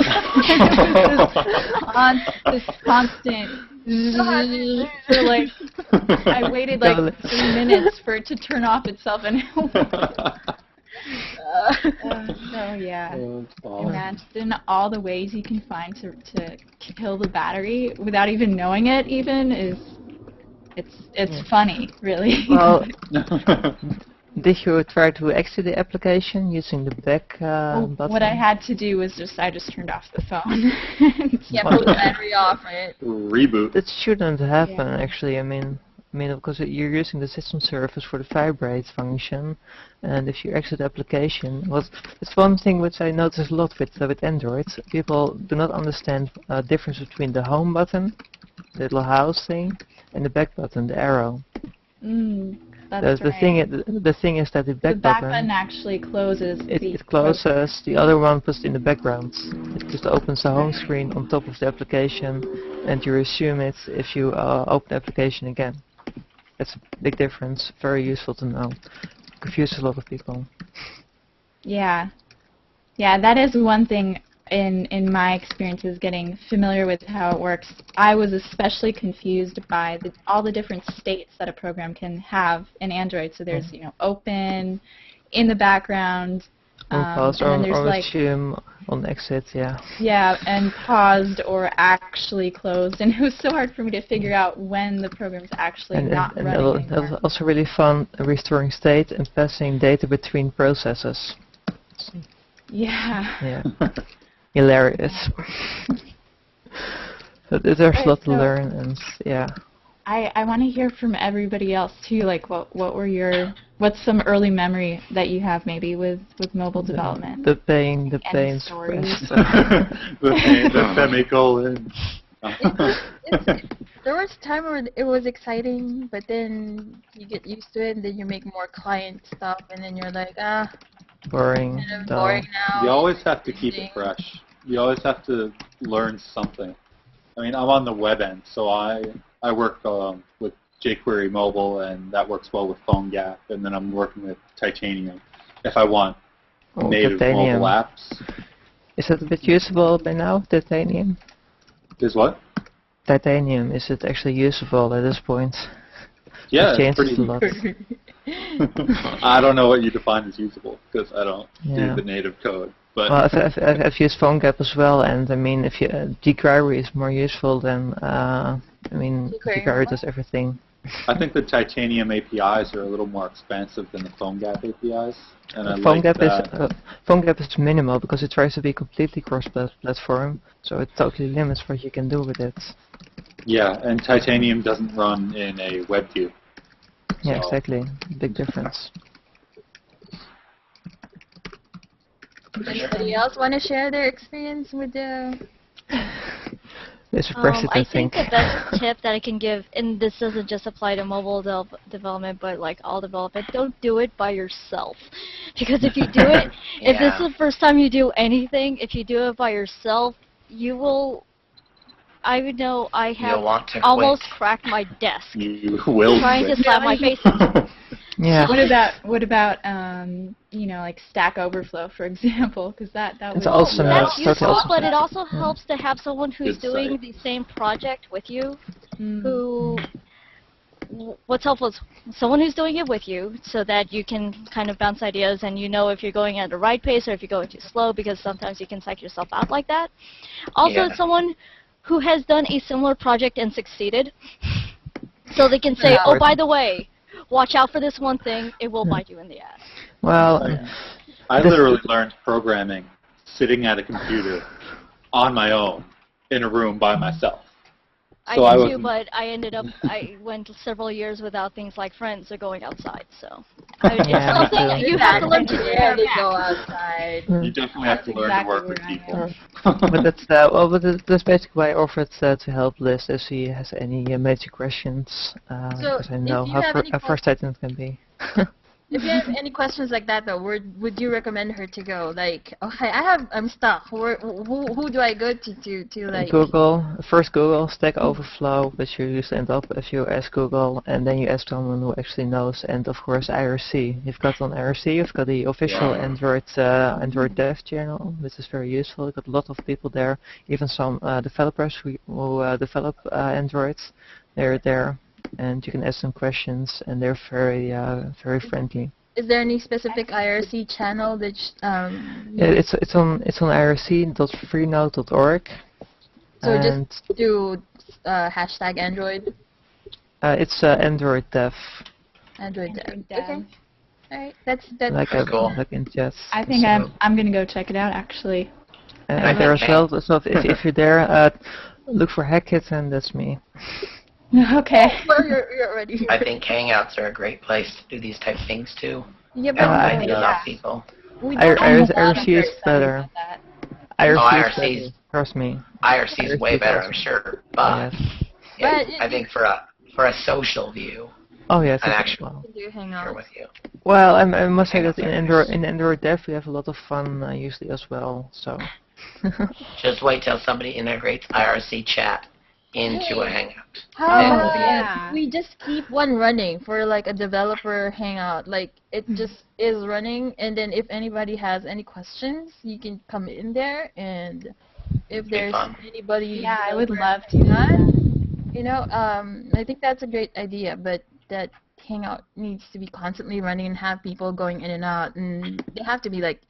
was this constant for like, I waited like 3 minutes for it to turn off itself, and it so yeah, imagine all the ways you can find to kill the battery without even knowing it. It's funny, really. Well, did you try to exit the application using the back button? What I had to do was I just turned off the phone. Put the battery off, right? Reboot. It shouldn't happen, actually. I mean, because you're using the system service for the vibrate function, and if you exit the application, it's one thing which I notice a lot with Android. People do not understand the difference between the home button, the little house thing, and the back button, the arrow. The thing is that the back button actually closes. It closes. The other one puts in the background. It just opens the home screen on top of the application, and you resume it if you open the application again. It's a big difference. Very useful to know. Confuses a lot of people. Yeah, that is one thing. in my experiences getting familiar with how it works, I was especially confused by all the different states that a program can have in Android. So there's, open, in the background, pause and then there's or like resume on exit, yeah. Yeah, and paused or actually closed, and it was so hard for me to figure out when the program's actually not running that was anymore. also really fun, restoring state and passing data between processes. Yeah. Yeah. Hilarious. But there's a lot to learn, and yeah. I want to hear from everybody else too. Like, what's some early memory that you have maybe with mobile development? The pain, stories. the semicolon. There was a time where it was exciting, but then you get used to it, and then you make more client stuff, and then you're like, boring. Boring now. You always have to keep it fresh. You always have to learn something. I mean, I'm on the web end, so I work with jQuery mobile, and that works well with PhoneGap, and then I'm working with Titanium if I want native Titanium. mobile apps. Is it a bit usable by now, Titanium? Is what? Titanium, is it actually usable at this point? Yeah, it it's pretty. A lot. I don't know what you define as usable, because I don't do the native code. But well, I've used PhoneGap as well, and I mean, if jQuery is more useful than jQuery does everything. I think the Titanium APIs are a little more expansive than the PhoneGap APIs, and I PhoneGap like that. PhoneGap is minimal because it tries to be completely cross-platform, so it totally limits what you can do with it. Yeah, and Titanium doesn't run in a web view. Yeah, exactly. Big difference. Anybody else want to share their experience with the... There's a precedent, I think the best tip that I can give, and this doesn't just apply to mobile development, but like all development, don't do it by yourself. Because if you do it, if this is the first time you do anything, if you do it by yourself, you will... I would know I have almost cracked my desk. You will trying to slap my face into. Yeah. What about like Stack Overflow, for example? Because that it's also that's useful, awesome. but it also helps to have someone who's doing the same project with you. Who, what's helpful is someone who's doing it with you, so that you can kind of bounce ideas, and you know if you're going at the right pace or if you're going too slow, because sometimes you can psych yourself out like that. Also, someone who has done a similar project and succeeded, so they can say, oh, by the way, watch out for this one thing, it will bite you in the ass. Well, I literally learned programming sitting at a computer on my own in a room by myself. I did too, but I went several years without things like friends or going outside, so. It's something you have to learn to do. Go outside. You definitely have to learn to work with people. But that's basically why I offered to help Liz if she has any major questions, because I know how frustrating it can be. If you have any questions like that, though, where would you recommend her to go? Like, okay, I'm stuck. Who do I go to like? Google. First Google, Stack Overflow, which you usually end up if you ask Google, and then you ask someone who actually knows, and of course IRC. You've got on IRC, you've got the official Android dev channel, which is very useful. You've got a lot of people there, even some developers who develop Androids. They're there. And you can ask them questions, and they're very friendly. Is there any specific IRC channel that? Yeah, it's on irc.freenode.org. So just do hashtag Android. It's Android Dev. Android Dev. Okay. All right. That's like cool. Like in chat. I think I'm gonna go check it out actually. And there as well. So if you're there, look for Hackit, and that's me. Okay. Well, you're already. I think Hangouts are a great place to do these type of things too. Yeah, but ideas off people. IRC is better. IRC is better. Trust me. IRC is way better, I'm sure. But I think for a social view. Oh yes, an actual. Hangout with you. Well, I must say that in Android Dev we have a lot of fun usually as well. So. Just wait till somebody integrates IRC chat into a Hangout. How And about yeah. we just keep one running for like a developer hangout? Like it just is running, and then if anybody has any questions, you can come in there, and if there's fun. anybody, Yeah, I would developer love to do that. I think that's a great idea, but that hangout needs to be constantly running and have people going in and out, and they have to be like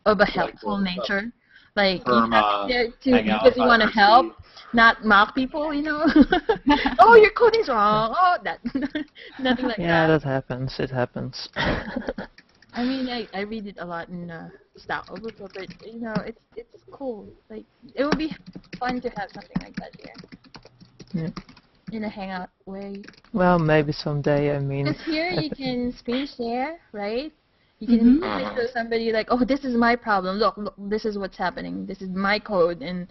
of a helpful nature. Like you Firm, have to be there to Hangout, because you want to IRC. help, not mock people. Oh, your coding's wrong. Oh, that nothing like Yeah, that. that happens. It happens. I mean, I read it a lot in Stack Overflow, but it's cool. Like it would be fun to have something like that here. Yeah. In a hangout way. Well, maybe someday. I mean, Because here you can screen share, right? You can show somebody like, oh, this is my problem. Look, this is what's happening. This is my code, and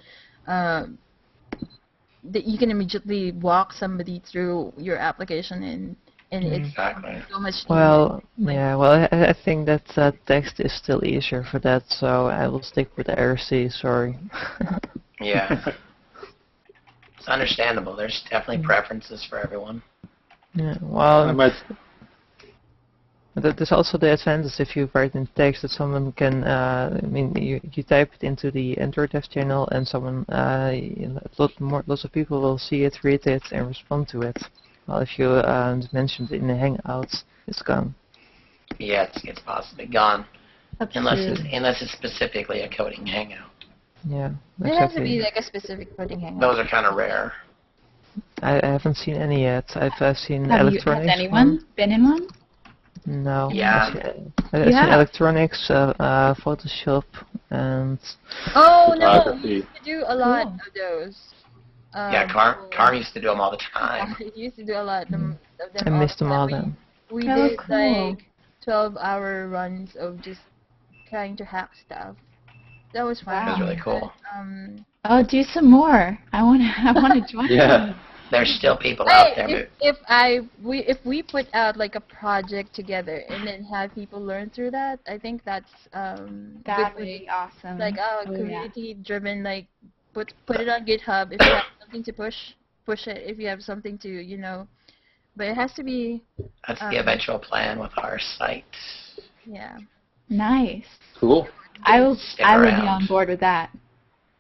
that you can immediately walk somebody through your application, and it's Exactly. so much. well, yeah. Well, I think that text is still easier for that, so I will stick with IRC. Sorry. Yeah. It's understandable. There's definitely preferences for everyone. Yeah. Well, I might, there's also the advantage if you write in text that someone can. I mean, you type it into the Android dev channel, and someone, lots of people will see it, read it, and respond to it. Well, if you mention it in the Hangouts, it's gone. Yeah, it's possibly gone. That's Unless true. it's specifically a coding hangout. Yeah, It has to exactly. be like a specific coding hangout. Those are kind of rare. I haven't seen any yet. I've seen Has electronics. anyone been in one? No. Yeah. I've seen Yeah. electronics, Photoshop, and Oh no, we Photography. used to do a lot Cool. of those. Yeah, Carm used to do them all the time. I used to do a lot of them. I all missed the them time. all then. We Oh, did cool. like 12-hour runs of just trying to hack stuff. That was fun. That was really cool. But, Oh, do some more. I wanna join. yeah. There's still people out there. hey, if we put out like a project together and then have people learn through that, I think that's That good would way. be awesome. Like Oh, yeah. community driven, like put it on GitHub if you have something to push it if you have something to but it has to be That's the eventual plan with our site. yeah Nice. Cool. I will be around. on board with that.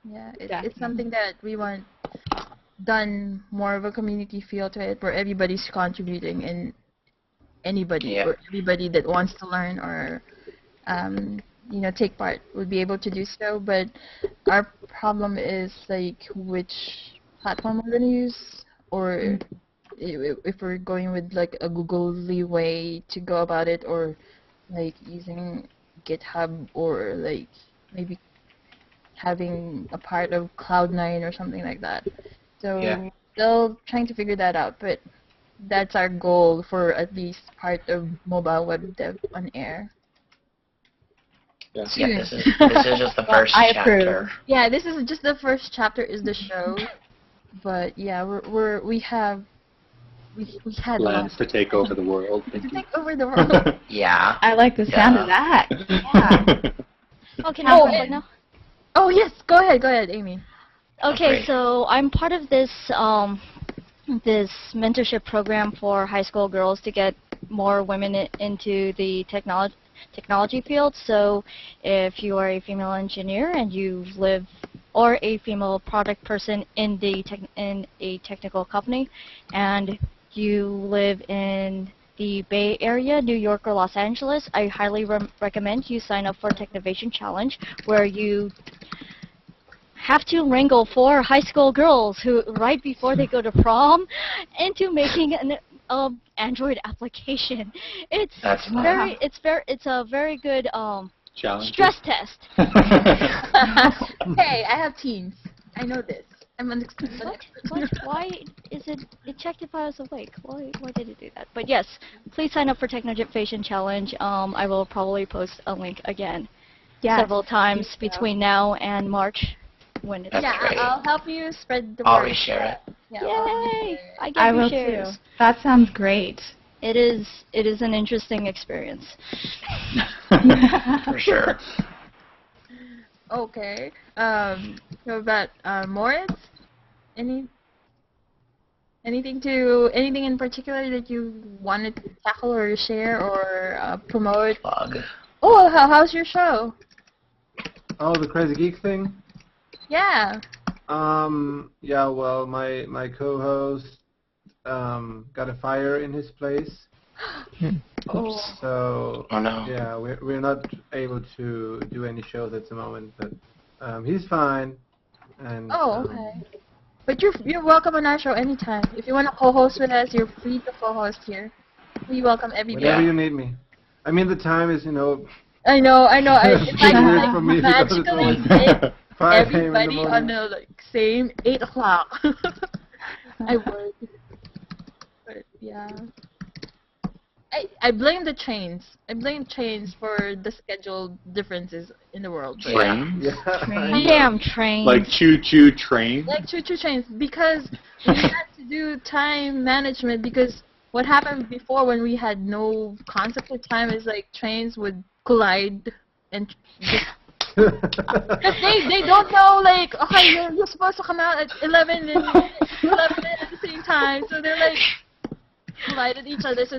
it's Definitely. something that we want done more of a community feel to it where everybody's contributing and anybody Yeah. or everybody that wants to learn or take part would be able to do so. But our problem is like which platform we're gonna use, or if we're going with like a Googly way to go about it, or like using GitHub, or like maybe having a part of Cloud9 or something like that. So Yeah. still trying to figure that out, but that's our goal for at least part of mobile web dev on air. Yeah. Yeah, this is just the first I chapter. approve. Yeah, this is just the first chapter is the show, but yeah, we had Plans to take over the world. to take over the world. Yeah. I like the sound of that. Yeah. Oh, can I Oh, talk and- now? Oh yes, go ahead, Amy. Okay, Great. so I'm part of this this mentorship program for high school girls to get more women into the technology field. So if you are a female engineer and you live, or a female product person in in a technical company, and you live in the Bay Area, New York or Los Angeles, I highly recommend you sign up for Technovation Challenge, where you have to wrangle 4 high school girls who, right before they go to prom, into making an Android application. It's That's it's a very good Challenge. stress test. Hey, I have teens. I know this. I'm an expert. What? Why is it? It checked if I was awake. Why did it do that? But yes, please sign up for Technovation Challenge. I will probably post a link again several times between now and March when it's That's great. I'll help you spread the I'll word. reshare it. Yeah, Yay! I get I will shares. too. That sounds great. It is an interesting experience. For sure. Okay. So about Moritz, any Anything in particular that you wanted to tackle or share or promote? Plug. Oh, how's your show? Oh, the Crazy Geek thing? Yeah. Yeah, well, my co-host got a fire in his place. Oh. So, Oh no. yeah, we're not able to do any shows at the moment, but he's fine. And, Okay. But you're welcome on our show anytime. If you want to co-host with us, you're free to co-host here. We welcome everybody. Whenever you need me. I mean, the time is, I know. It's like, weird for me because it's magically always hit 5 a.m. in the everybody morning. on the same 8 o'clock. I would. But yeah. I blame the trains. I blame trains for the schedule differences in the world. But Trains? Yeah. Damn train. Like choo-choo train? like choo-choo trains, because we had to do time management, because what happened before when we had no concept of time is like trains would collide and just they don't know, like, okay, you're supposed to come out at 11 and 11 at the same time, so they're like collided each other. So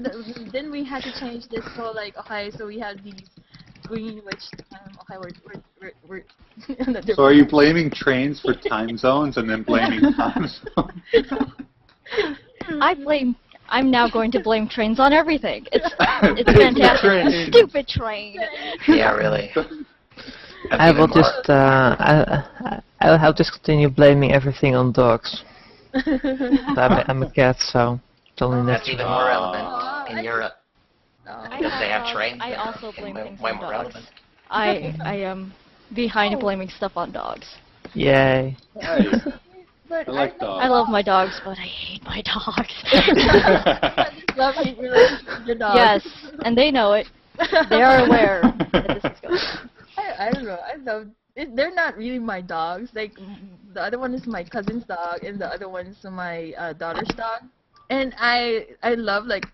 then we had to change this. So like, okay, so we have these Greenwich time. Okay, we're in a So are you blaming trains for time zones and then blaming time zones? I'm now going to blame trains on everything. It's fantastic. Train. Stupid train. Yeah, really. I will just I'll have to continue blaming everything on dogs. I'm a cat, so it's only That's natural. even more relevant in Europe. Because they have trains. I there. also blame Way- things way on more dogs. relevant. I am behind blaming stuff on dogs. Yay. Nice. But I like I dogs. love my dogs, but I hate my dogs. Love-hate relationship with your dog. Yes, and they know it. They are aware that this is going on. I don't know. I love. They're not really my dogs. Like the other one is my cousin's dog, and the other one is my daughter's dog. And I love like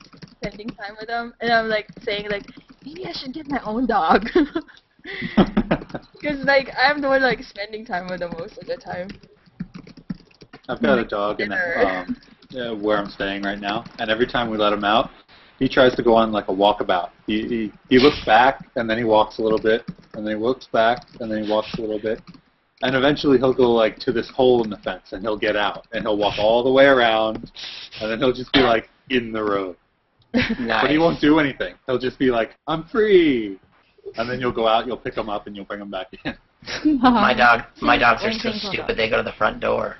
spending time with them. And I'm like saying like, maybe I should get my own dog. Because like I'm the one like spending time with them most of the time. I've got a dog in where I'm staying right now, and every time we let him out, he tries to go on like a walkabout. He looks back, and then he walks a little bit, and then he looks back, and then he walks a little bit, and eventually he'll go like to this hole in the fence, and he'll get out, and he'll walk all the way around, and then he'll just be like in the road. Nice. But he won't do anything. He'll just be like, I'm free, and then you'll go out, you'll pick him up, and you'll bring him back in. My dogs are Blame so things on stupid. dogs. They go to the front door.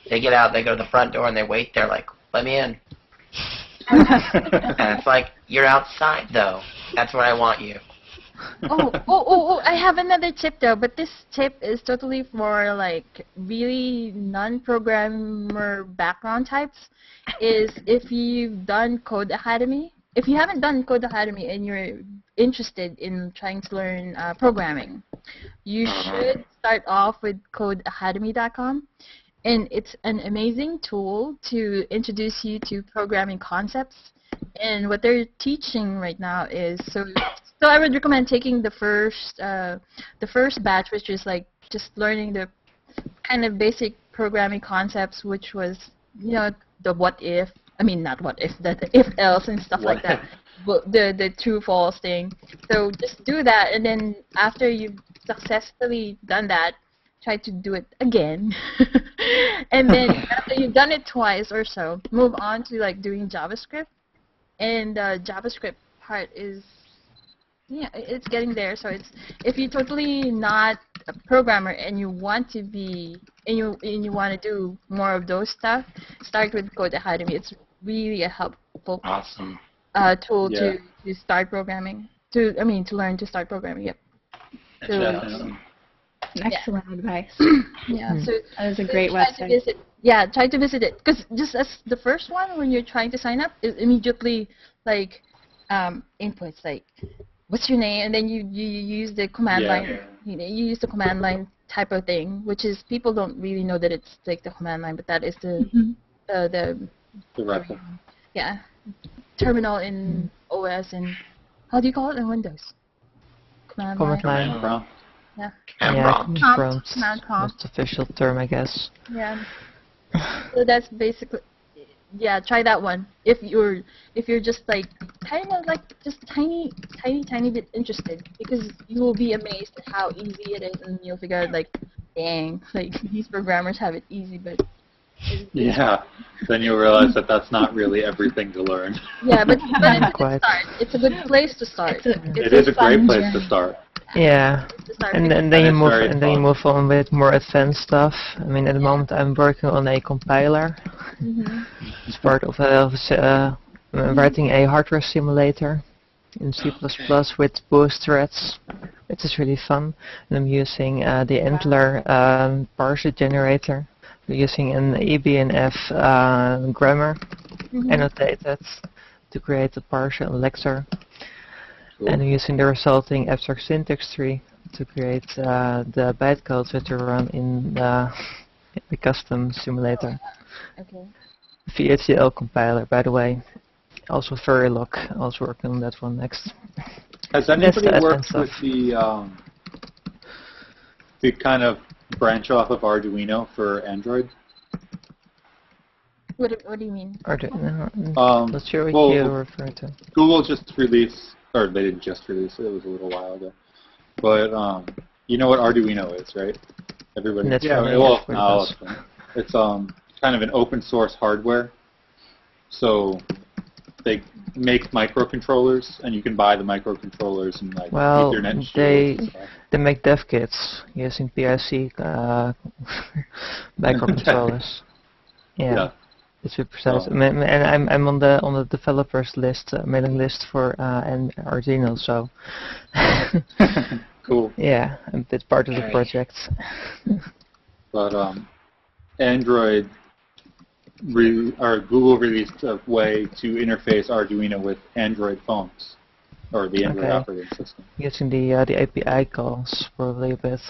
They get out. They go to the front door and they wait there like, let me in. And it's like, you're outside though. That's where I want you. Oh, I have another tip though, but this tip is totally for like really non-programmer background types, is if you've done Code Academy. If you haven't done Code Academy and you're interested in trying to learn programming, you should start off with codeacademy.com. And it's an amazing tool to introduce you to programming concepts. And what they're teaching right now is so I would recommend taking the first batch, which is like just learning the kind of basic programming concepts, which was the what if. I mean, not what if, the if else and stuff like that. But the true false thing. So just do that, and then after you've successfully done that, try to do it again. And then after you've done it twice or so, move on to like doing JavaScript. And JavaScript part is, it's getting there. So it's, if you're totally not a programmer and you want to be, and you want to do more of those stuff, start with Code Academy. It's really a helpful Awesome. tool Yeah. to start programming. To learn to start programming. Yep. That's So- awesome. Excellent advice. Yeah. So That is a great try to website. visit. Try to visit it, because just as the first one, when you're trying to sign up, is immediately like inputs like, what's your name, and then you use the command line. You use the command line type of thing, which is people don't really know that it's like the command line, but that is the The reference. terminal in OS, and how do you call it in Windows? Command Command line. line. Prompt. And Yeah, prompt. Command prompt. Most official term, I guess. Yeah. So that's basically yeah, try that one. If you're just like kind of like just tiny bit interested, because you will be amazed at how easy it is, and you'll figure out like, dang, like these programmers have it easy, but Yeah, then you'll realize that that's not really everything to learn. yeah, but it's a good start. It's a good place to start. It is a great place to start. Yeah, To start and because- then you move very and then you fun. move on with more advanced stuff. I mean, at the moment I'm working on a compiler. It's part of writing a hardware simulator in C++ with boost threads. It is really fun, and I'm using the Antler parser generator. We're using an EBNF grammar annotated to create a parser and lexer. And I'm using the resulting abstract syntax tree to create the bytecodes that you run in the custom simulator. Okay. VHDL compiler, by the way. Also Verilog, also working on that one next. Has That's anybody the worked advanced with the kind of branch off of Arduino for Android? What do you mean? Not sure what well, you refer to. Google just released, or they didn't just release it, it was a little while ago. But you know what Arduino is, right? Everybody. That's yeah. funny, Well, yeah, I'll explain. It's kind of an open source hardware. So they make microcontrollers, and you can buy the microcontrollers and like Well, Ethernet shields they and stuff. they make dev kits using PIC microcontrollers. Yeah. It's be precise. Oh. And I'm on the developers list, mailing list for and Arduino, so Cool. yeah, I'm a bit part of the Great. project. But Android or Google released a way to interface Arduino with Android phones, or the Android Okay. operating system. Using the API calls probably a bit.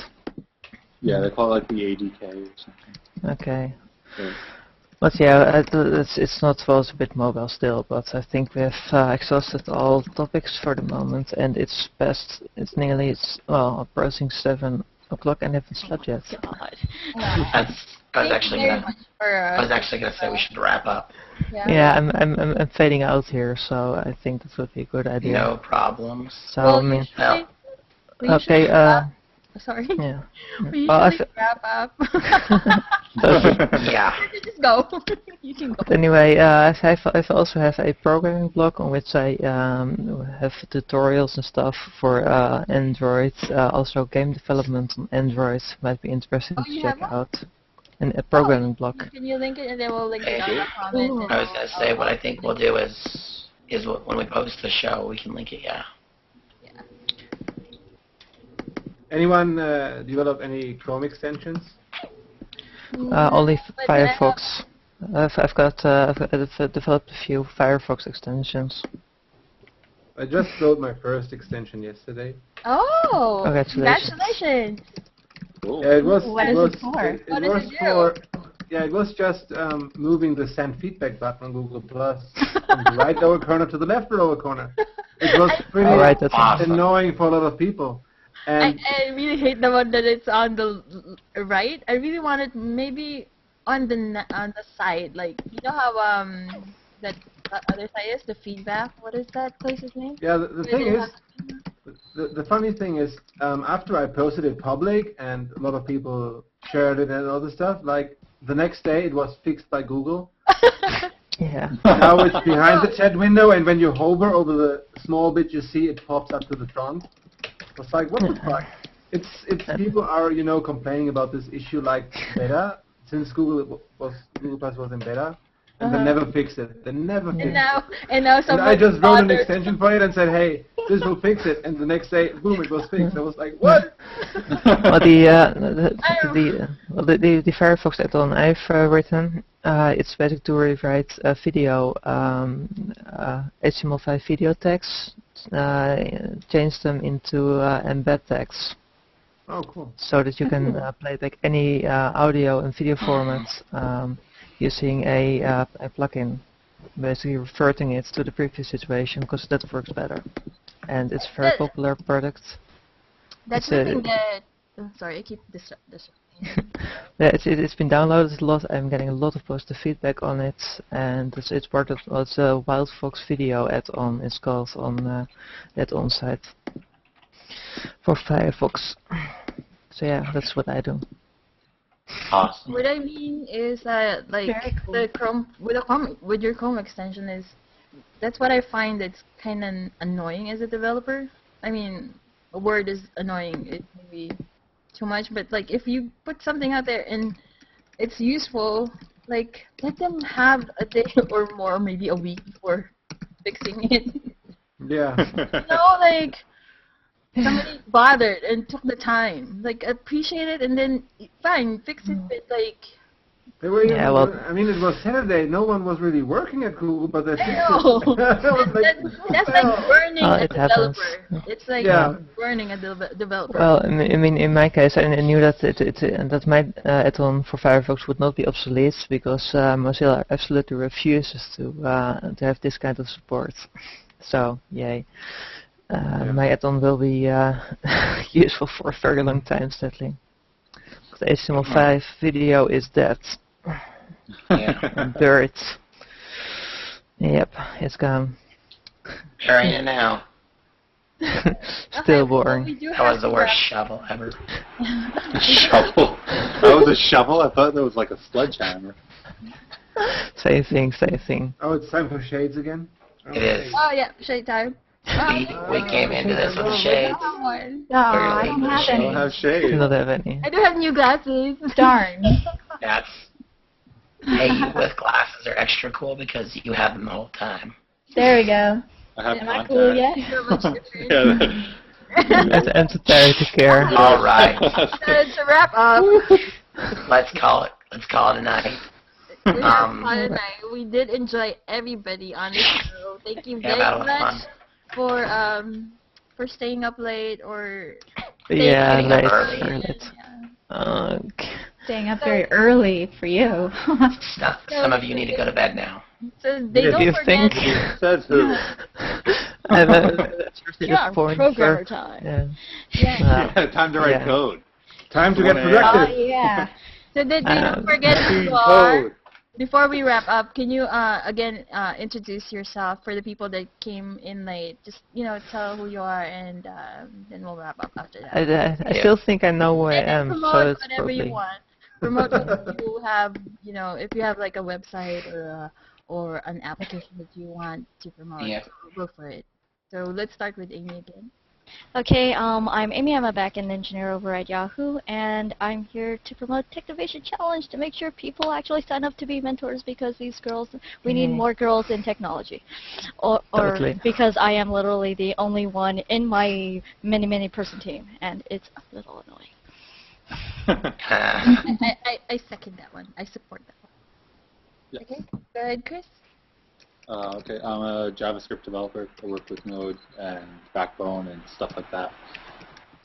Yeah, they call it like the ADK or something. Okay. So, But yeah, it's not well, it's a bit mobile still, but I think we've exhausted all topics for the moment, and it's approaching 7 o'clock and I haven't slept yet. God. I was Thank actually you very gonna much for, say we should wrap up. Yeah, I'm fading out here, so I think that would be a good idea. No problems. So Well, I mean, No. we okay, usually wrap- sorry. yeah. We Well, usually wrap up. Yeah. Just go. You can go. But anyway, I also have a programming blog on which I have tutorials and stuff for Android. Also, game development on Android might be interesting Oh, to you check have one? out. And a programming blog. Can you link it, and then we'll link it Maybe. on the comment. and I was gonna say what I think we'll do is when we post the show, we can link it. Yeah. Anyone develop any Chrome extensions? Only But Firefox. I've developed a few Firefox extensions. I just wrote my first extension yesterday. Oh! Congratulations. Congratulations! cool. Yeah, it was. What it is was, it for? What was does it for. Yeah, it was just moving the send feedback button on Google Plus from the right lower corner to the left lower corner. It was pretty Alright, that's awesome. annoying for a lot of people. And I really hate the one that it's on the right. I really want it maybe on the side, like you know how that other side is the feedback. What is that place's name? yeah, the thing is, the funny thing is, after I posted it public and a lot of people shared it and all this stuff, like the next day it was fixed by Google. Yeah. Now it's behind the chat window, and when you hover over the small bit you see, it pops up to the front. It's like, what the fuck? It's people are complaining about this issue like beta, since Google Plus was in beta, and they never fixed it. They never fixed it. And now And someone I just wrote an bothered. extension for it and said, hey, this will fix it. And the next day, boom, it was fixed. I was like, what? Well, the Firefox add-on I've written, it's basically to rewrite video HTML5 video tags, change them into embed tags, Oh, cool. so that you can play back any audio and video formats using a plugin, basically reverting it to the previous situation because that works better, and it's a very popular product. That's It's the thing that. Sorry, I keep disrupting Yeah, it's been downloaded a lot. I'm getting a lot of positive feedback on it, and it's part of a Wildfox video add-on. It's called on the add-on site for Firefox. So yeah, that's what I do. Awesome. What I mean is that, like, Very cool. the Chrome with your Chrome extension is, that's what I find that's kind of annoying as a developer. I mean, a word is annoying. It may be too much, but like if you put something out there and it's useful, like let them have a day or more, maybe a week before fixing it. Yeah. Like somebody bothered and took the time. Like appreciate it and then fine, fix it. But like They were even, Yeah, well- I mean, it was Saturday. No one was really working at Google, but they I know. That's like burning a it happens. developer. It's like burning a developer. Well, I mean, in my case, I knew that that my add-on for Firefox would not be obsolete because Mozilla absolutely refuses to have this kind of support. So, yay. My add-on will be useful for a very long time, sadly. The HTML5 video is dead. Yeah. Buried. Yep, it's gone. Burying it now. Still Okay, well, boring. we do That have was the to worst wrap- shovel ever. Shovel. That was a shovel? I thought that was like a sledgehammer. Same thing. Oh, it's time for shades again? It is. Oh yeah, shade time. We came into this with shades. Come on. No, I don't have I don't any. have Do shade. not have any. I do have new glasses. Darn. That's. Hey, you with glasses are extra cool because you have them the whole time. There we go. I have Am I contact. cool yet? So much different. Yeah, I'm too tired to care. All right. To wrap up, Let's call it a night. we have fun tonight. We did enjoy everybody on the show. Thank you Yeah, very that was much fun. for staying up late or Yeah, Getting late, up early. very late. Okay. Staying up very early for you. Some of you need to go to bed now. so they Yeah, don't Do you forget. think? Says who? That's really Yeah, the point. programmer time. Yeah. Yeah. Time to write Yeah. code. Time to get 1 a.m. Oh, productive. yeah. So they don't forget who you Code. are. Before we wrap up, can you again introduce yourself for the people that came in late? Just tell who you are, and then we'll wrap up after that. I still think I know who I And then am, promote so it's whatever you probably... want. Promote what you have, if you have like a website or an application that you want to promote. Yeah. Go for it. So let's start with Amy again. Okay, I'm Amy. I'm a backend engineer over at Yahoo, and I'm here to promote Technovation Challenge to make sure people actually sign up to be mentors because these girls, we need more girls in technology. Or Totally. because I am literally the only one in my many person team, and it's a little annoying. I second that one. I support that one. Yeah. Okay, go ahead, Chris. Okay, I'm a JavaScript developer. I work with Node and Backbone and stuff like that.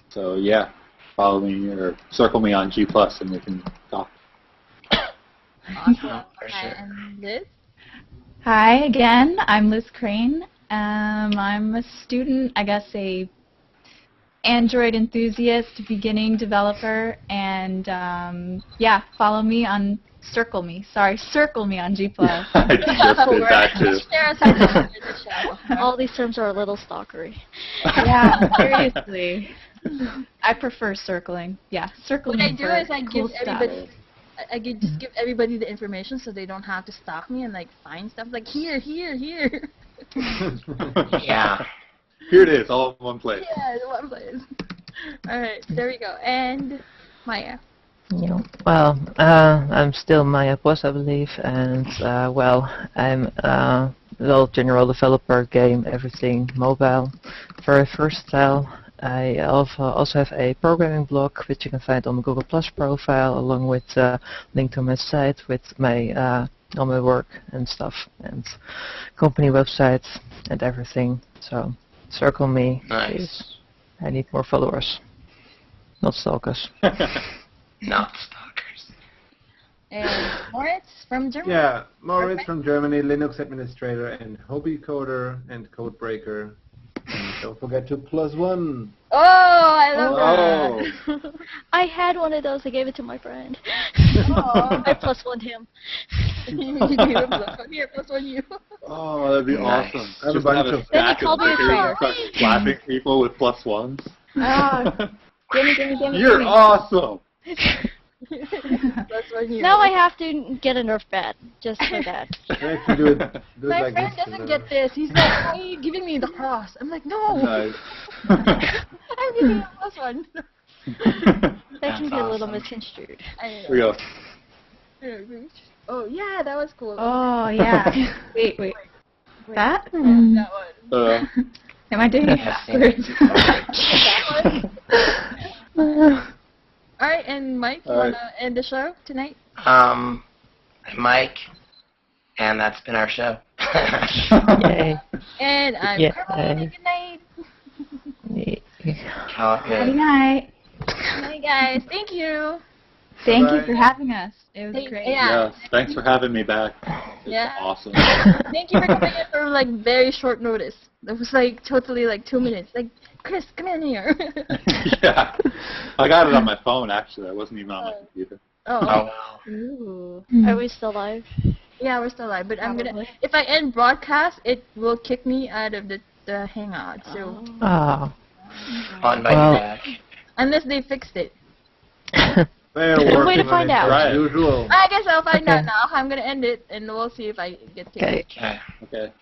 So yeah, follow me or circle me on G+ and we can talk. Awesome. For sure. And Liz? Hi again. I'm Liz Krane. I'm a student, I guess a Android enthusiast, beginning developer, and yeah, follow me on circle me on G+. I just did that too. Share us our number in the show. All these terms are a little stalkery. Yeah, seriously. I prefer circling. Yeah, circle What me I do for is I cool give stuff. everybody, just give everybody the information so they don't have to stalk me and like find stuff like here. Yeah. Here it is, all in one place. Yeah, the one place. All right, there we go. And Maya. Yeah. Well, I'm still Maya Posch, I believe, and well, I'm general developer, game, everything, mobile, very versatile. I also have a programming blog which you can find on the Google Plus profile, along with a link to my site with my all my work and stuff, and company website and everything. So circle me, Nice. please. I need more followers, not stalkers. Not stalkers. And Moritz from Germany. Yeah, Moritz Okay. from Germany, Linux administrator and hobby coder and code breaker. And Don't forget to +1. Oh, I love that. I had one of those. I gave it to my friend. Aw. I +1 him. You gave him +1 here, +1 you. Oh, that'd be Nice. awesome. I have a Just bunch have a of- Then he stack called me a stickers and traitor. start slapping people with +1s. Ah, gimme. You're awesome. +1 you. Now I have to get a Nerf bat just for that. You have to do it My like friend this. doesn't get this. He's like, why are you giving me the cross? I'm like, no. Nice. I'm giving you +1. That can be a little awesome. misconstrued. I Here we know. go. Oh, yeah, that was cool. Oh, yeah. Wait. That? Yeah, that one. Am I doing it backwards? That one. Alright, and Mike, you All right. want to end the show tonight? I'm Mike, and that's been our show. Yay. And I'm Yeah. Carmelyne. Good night. Oh, Good good. night. Good night, guys. Thank you. Thank you Bye. for having us. It was Thank- great. yeah. Yes, thanks for having me back. It's Yeah. awesome. Thank you for coming in for like very short notice. It was like totally like 2 minutes. Like, Chris, come in here. Yeah. I got it on my phone, actually. I wasn't even on my computer. Oh, Oh, well. Ooh. Mm. Are we still live? yeah, we're still live. But I'm gonna. Probably. If I end broadcast, it will kick me out of the Hangout. So Ah. I'll invite Well. you back. unless they fixed it, They're Good way to working on find it out. as usual. I guess I'll find Okay. out now. I'm gonna end it, and we'll see if I get kicked. Okay. Okay. Okay.